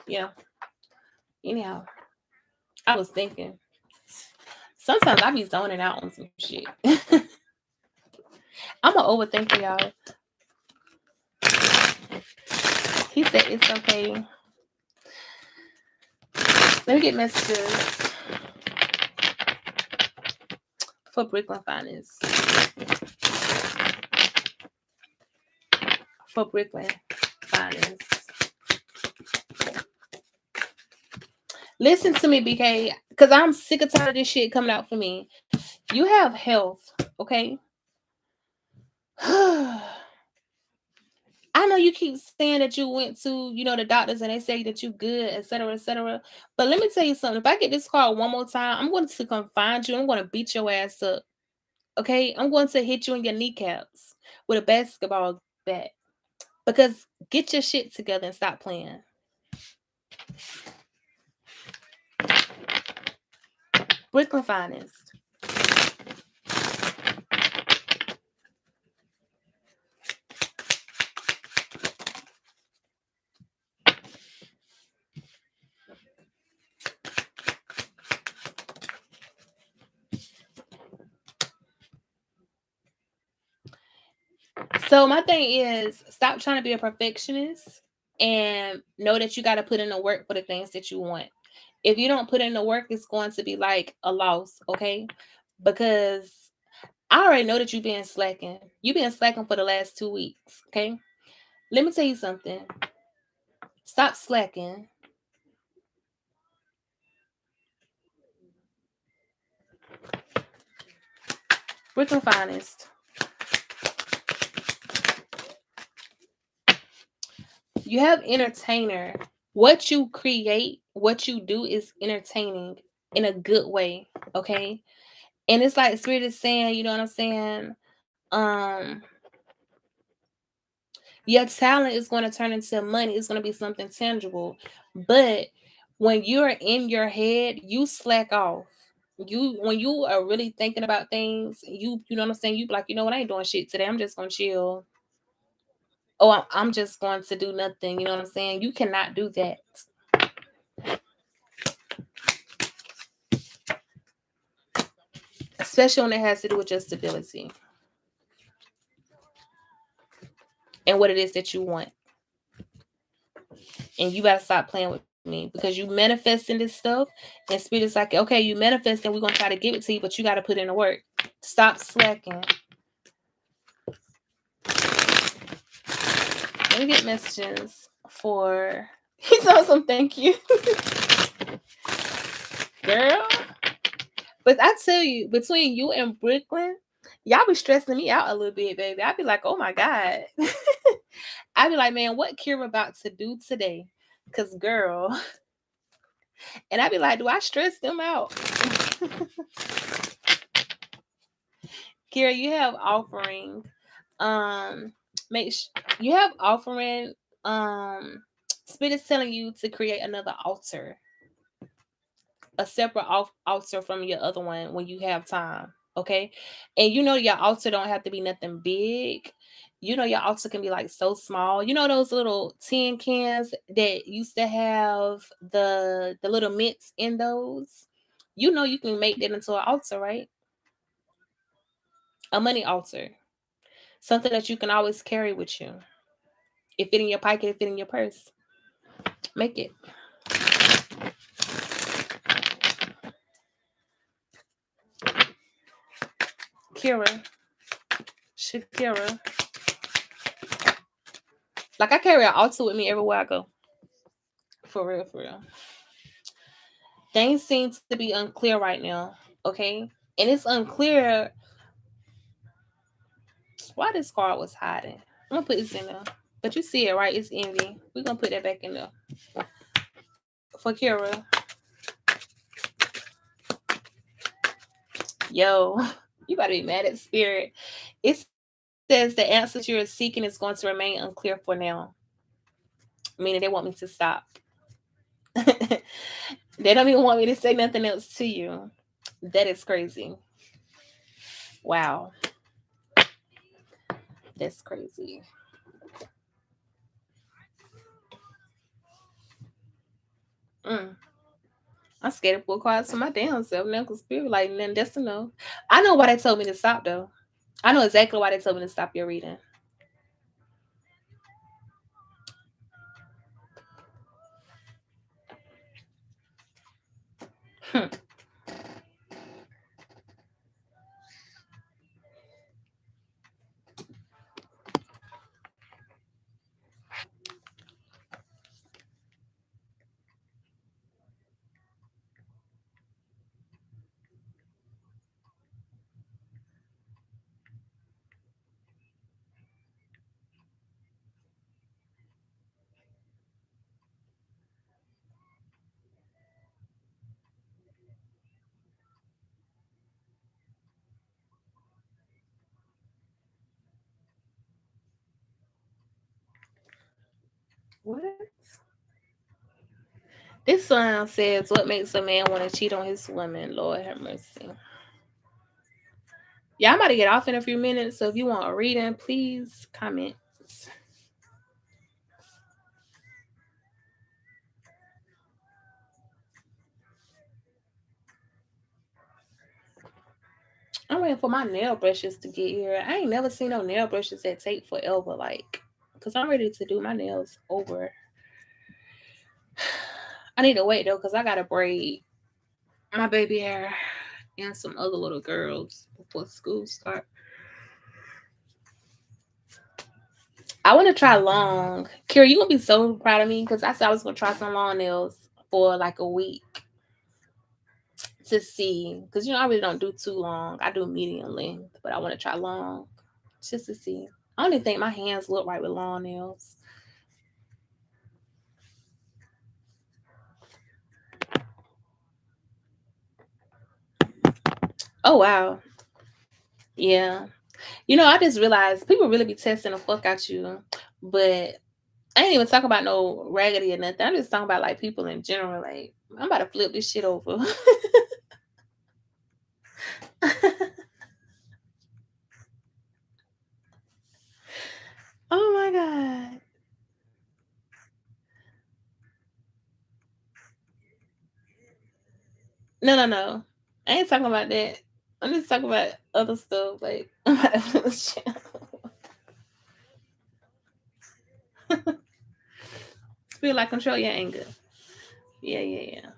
Yeah. Anyhow, I was thinking. Sometimes I be zoning out on some shit. I'm an overthinker, y'all. He said it's okay. Let me get messages for Brooklyn Finance. For Brooklyn Finance. Listen to me, BK, because I'm sick and tired of this shit coming out for me. You have health, okay? I know you keep saying that you went to, the doctors and they say that you good, et cetera, et cetera. But let me tell you something. If I get this call one more time, I'm going to confine you. I'm going to beat your ass up. Okay? I'm going to hit you in your kneecaps with a basketball bat. Because get your shit together and stop playing. Brooklyn Finest. So my thing is stop trying to be a perfectionist and know that you got to put in the work for the things that you want. If you don't put in the work, it's going to be like a loss, okay? Because I already know that you've been slacking. You've been slacking for the last 2 weeks, okay? Let me tell you something. Stop slacking. Brooklyn Finest. You have entertainer. What you create, what you do is entertaining in a good way, okay? And it's like Spirit is saying, you know what I'm saying? Um, your talent is going to turn into money. It's going to be something tangible. But when you're in your head, you slack off. You when you are really thinking about things, you know what I'm saying? You be like, you know what, I ain't doing shit today. I'm just gonna chill. Oh, I'm just going to do nothing. You know what I'm saying? You cannot do that. Especially when it has to do with your stability and what it is that you want. And you gotta stop playing with me because you manifesting this stuff, and Spirit is like, okay, you manifesting, we're gonna try to give it to you, but you gotta put in the work. Stop slacking. Let me get messages for he's awesome, thank you. Girl. But I tell you, between you and Brooklyn, y'all be stressing me out a little bit, baby. I'd be like, oh my God. I'd be like, man, what Kira about to do today? Cause girl. And I'd be like, do I stress them out? Kira, you have offering. You have offering. Spirit is telling you to create another altar, a separate altar from your other one when you have time. Okay, and you know your altar don't have to be nothing big. You know your altar can be like so small. You know those little tin cans that used to have the little mints in those. You know you can make that into an altar, right? A money altar, something that you can always carry with you. It fit in your pocket, it fit in your purse. Make it. Kira. Shakira. Like I carry an altar with me everywhere I go. For real, for real. Things seem to be unclear right now. Okay? And it's unclear why this card was hiding. I'm gonna put this in there. But you see it, right? It's envy. We're gonna put that back in there. For Kira. Yo, you gotta be mad at spirit. It says the answers you're seeking is going to remain unclear for now. Meaning they want me to stop. They don't even want me to say nothing else to you. That is crazy. Wow. That's crazy. Mm. I'm scared to pull cards for my damn self now because spirit like, then that's enough. I know why they told me to stop though. I know exactly why they told me to stop your reading. Hmm. What? This song says, "What makes a man want to cheat on his woman?" Lord have mercy. Yeah, I'm about to get off in a few minutes. So if you want a reading, please comment. I'm waiting for my nail brushes to get here. I ain't never seen no nail brushes that take forever, like, cause I'm ready to do my nails over. I need to wait though, because I gotta braid my baby hair and some other little girls before school start. I want to try long. Kira, you gonna be so proud of me because I said I was gonna try some long nails for like a week to see. Because I really don't do too long. I do medium length, but I want to try long just to see. I don't even think my hands look right with long nails. Oh wow, yeah. I just realized people really be testing the fuck out you, but I ain't even talking about no raggedy or nothing. I'm just talking about like people in general. Like I'm about to flip this shit over. Oh my god. No, no, no. I ain't talking about that. I'm just talking about other stuff. Like I'm about to flip this shit. Feel like control your anger. Yeah, yeah, yeah.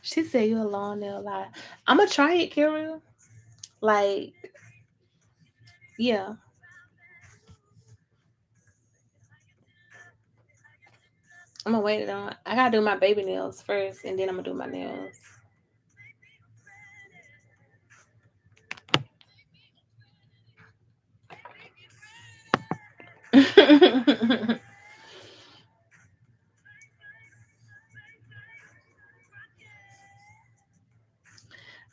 She said you alone there a lot. I'm gonna try it, Kira. Like, yeah. I'm gonna wait it on. I gotta do my baby nails first, and then I'm gonna do my nails.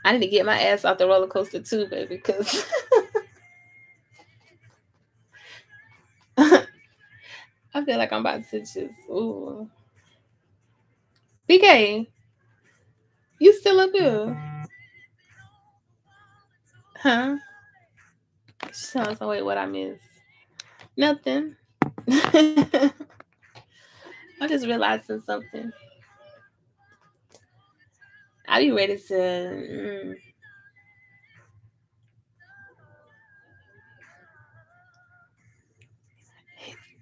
I need to get my ass off the roller coaster too, baby, because I feel like I'm about to just ooh. BK, you still up here? Huh? She sounds like, wait, what I miss? Nothing. I'm just realizing something. I be ready to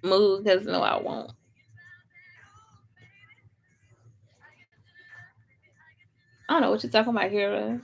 move because no, I won't. I don't know what you're talking about, Kira.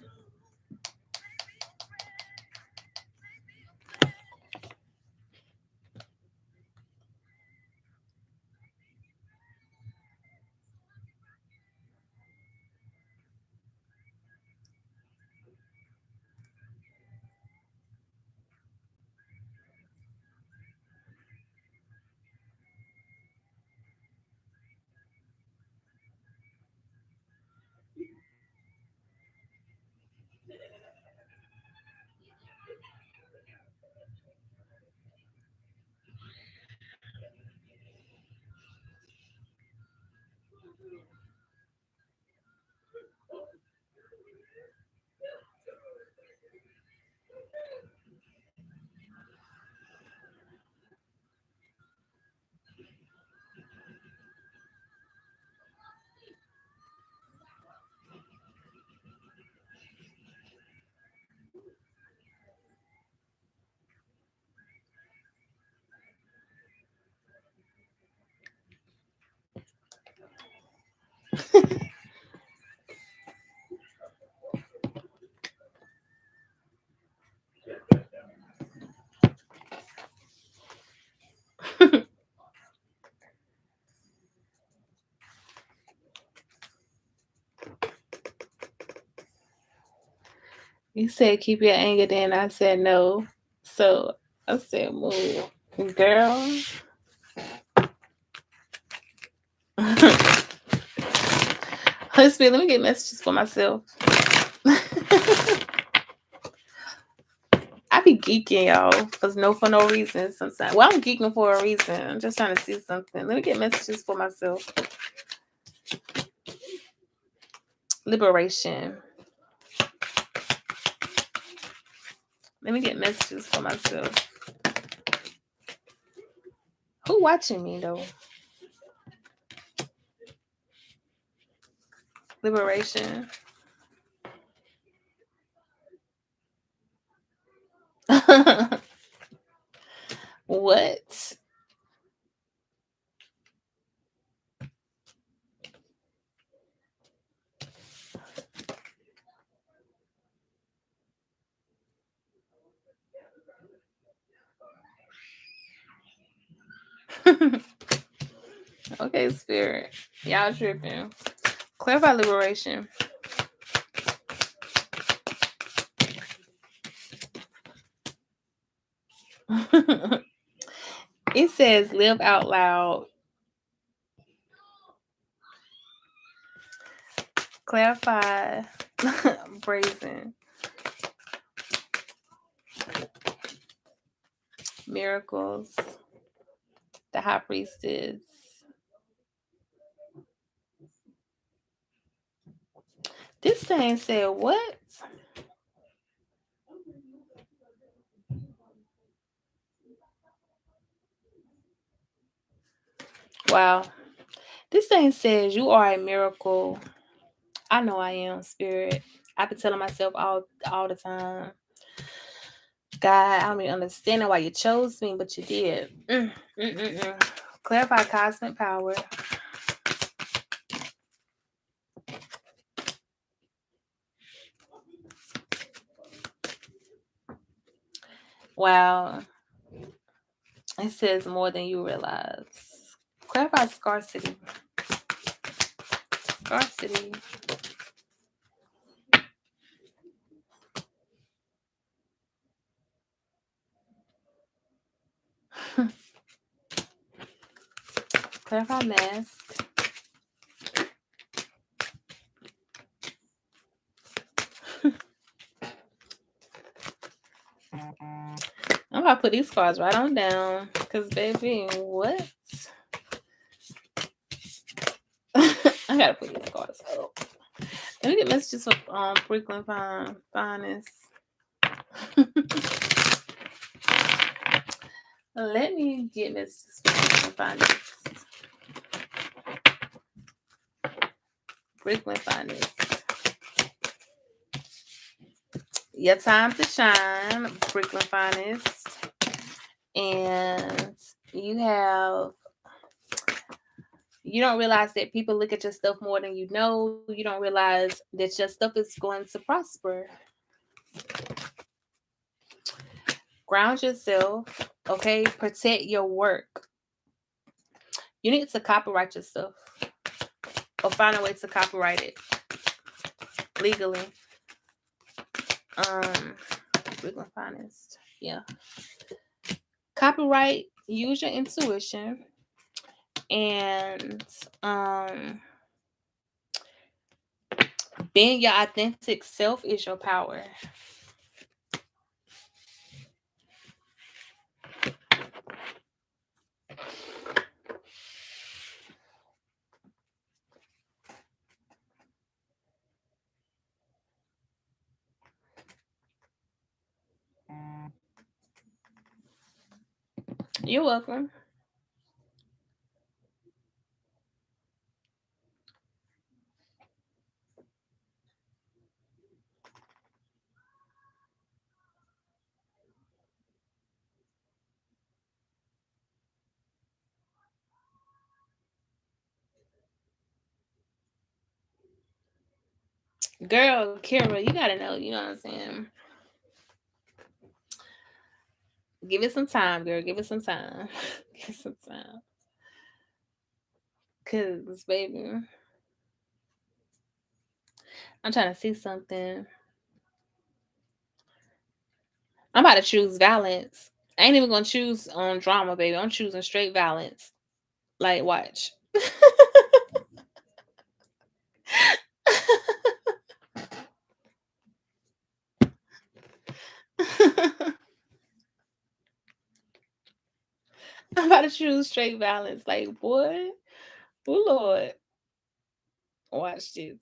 You said keep your anger, then I said no. So I said move. Girl. Let me get messages for myself. I be geeking, y'all, for no reason sometimes. Well, I'm geeking for a reason. I'm just trying to see something. Let me get messages for myself. Liberation. Let me get messages for myself. Who watching me though? Liberation. What? Okay, spirit. Y'all tripping. Clarify liberation. It says live out loud. Clarify brazen. Miracles. The high priestess. This thing said what? Wow. This thing says you are a miracle. I know I am, spirit. I've been telling myself all the time. God, I don't even understand why you chose me, but you did. Clarify cosmic power. Wow. It says more than you realize. Clarify scarcity. Scarcity. Clarify mask. I'm about to put these cards right on down. Because, baby, what? I gotta put these cards up. Let me get messages from Brooklyn Finest. Let me get messages from Finest. Brooklyn Finest. Your time to shine, Brooklyn Finest. And you don't realize that people look at your stuff more than you know. You don't realize that your stuff is going to prosper. Ground yourself, okay? Protect your work. You need to copyright your stuff or find a way to copyright it legally. Brooklyn Finest. Yeah. Copyright, use your intuition, and being your authentic self is your power. You're welcome. Girl, Kira, you gotta know, you know what I'm saying? Give it some time, girl. Give it some time. Give it some time. Cause, baby, I'm trying to see something. I'm about to choose violence. I ain't even gonna choose on drama, baby. I'm choosing straight violence. Like, watch. I'm about to choose straight violence. Like, boy, oh Lord, watch this.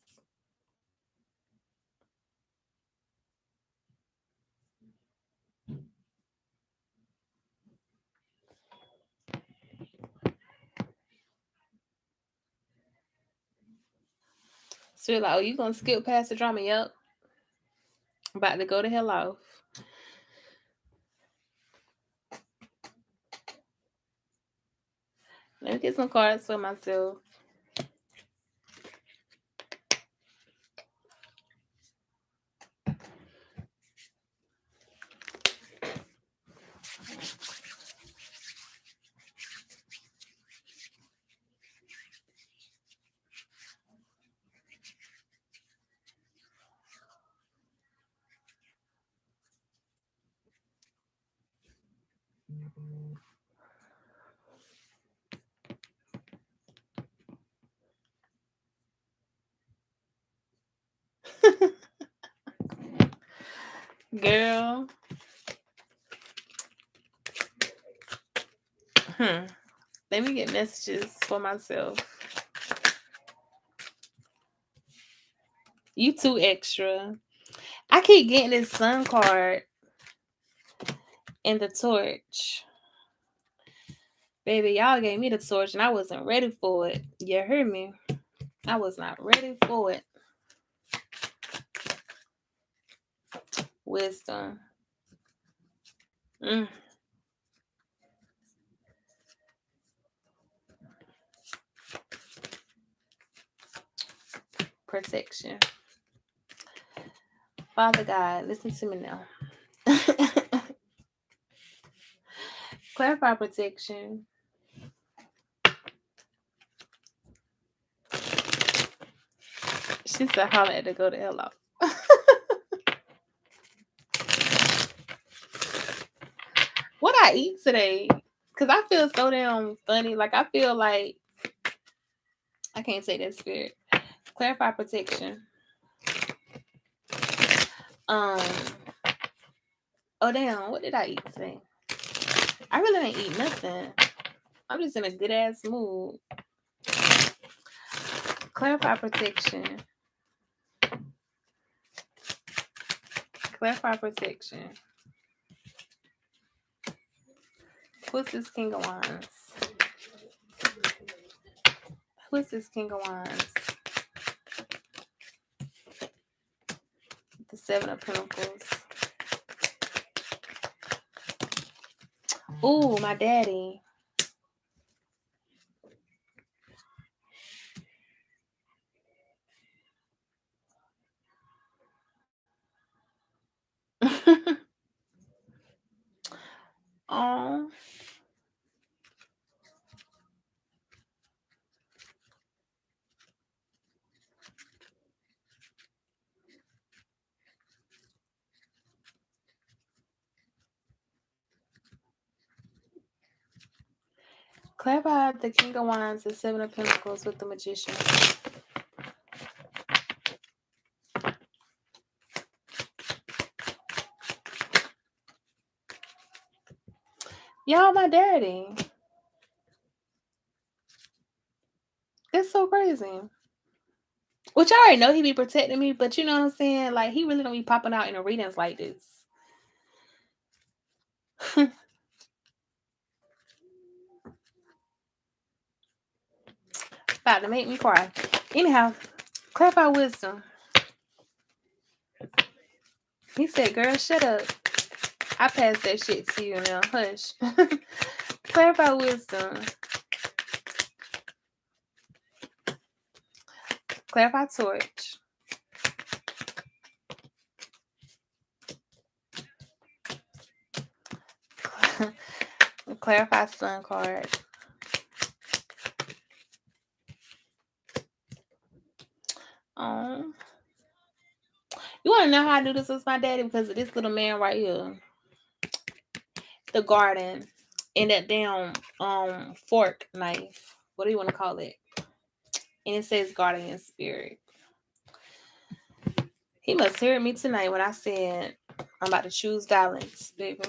So you're like, oh, you gonna skip past the drama? Yep. About to go to hell off. Let me get some cards for myself. Girl. Let me get messages for myself. You too extra. I keep getting this sun card and the torch. Baby, y'all gave me the torch and I wasn't ready for it. You heard me? I was not ready for it. Wisdom. Protection. Father God, listen to me now. Clarify protection. She said, holla at to go to hell off. What I eat today? Because I feel so damn funny. Like, I feel like I can't say that spirit. Clarify protection. Oh damn, what did I eat today? I really didn't eat nothing. I'm just in a good ass mood. Clarify protection. Clarify protection. Who's this King of Wands? Who's this King of Wands? The Seven of Pentacles. Ooh, my daddy. Oh. Clarify the King of Wands, the Seven of Pentacles with the Magician. Y'all, my daddy. It's so crazy. Which I already know he be protecting me, but you know what I'm saying? Like, he really don't be popping out in arenas like this. About to make me cry. Anyhow, clarify wisdom. He said, girl, shut up. I passed that shit to you now. Hush. Clarify wisdom. Clarify torch. Clarify sun card. You want to know how I do this with my daddy? Because of this little man right here. The garden. And that damn fork knife. What do you want to call it? And it says guardian spirit. He must hear me tonight when I said I'm about to choose balance, baby.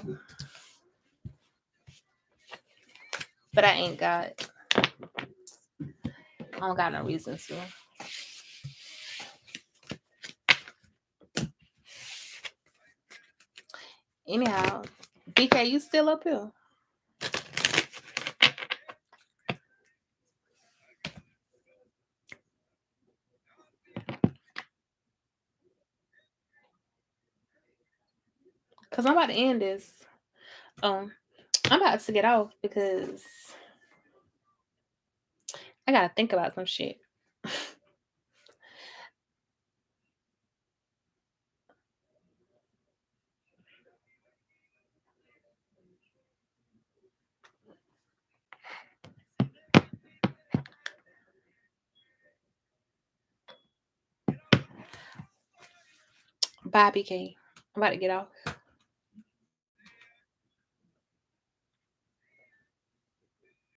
But I ain't God. I don't got no reason to. Anyhow, BK, you still up here? Because I'm about to end this. I'm about to get off because I gotta think about some shit. Bye, BK. I'm about to get off.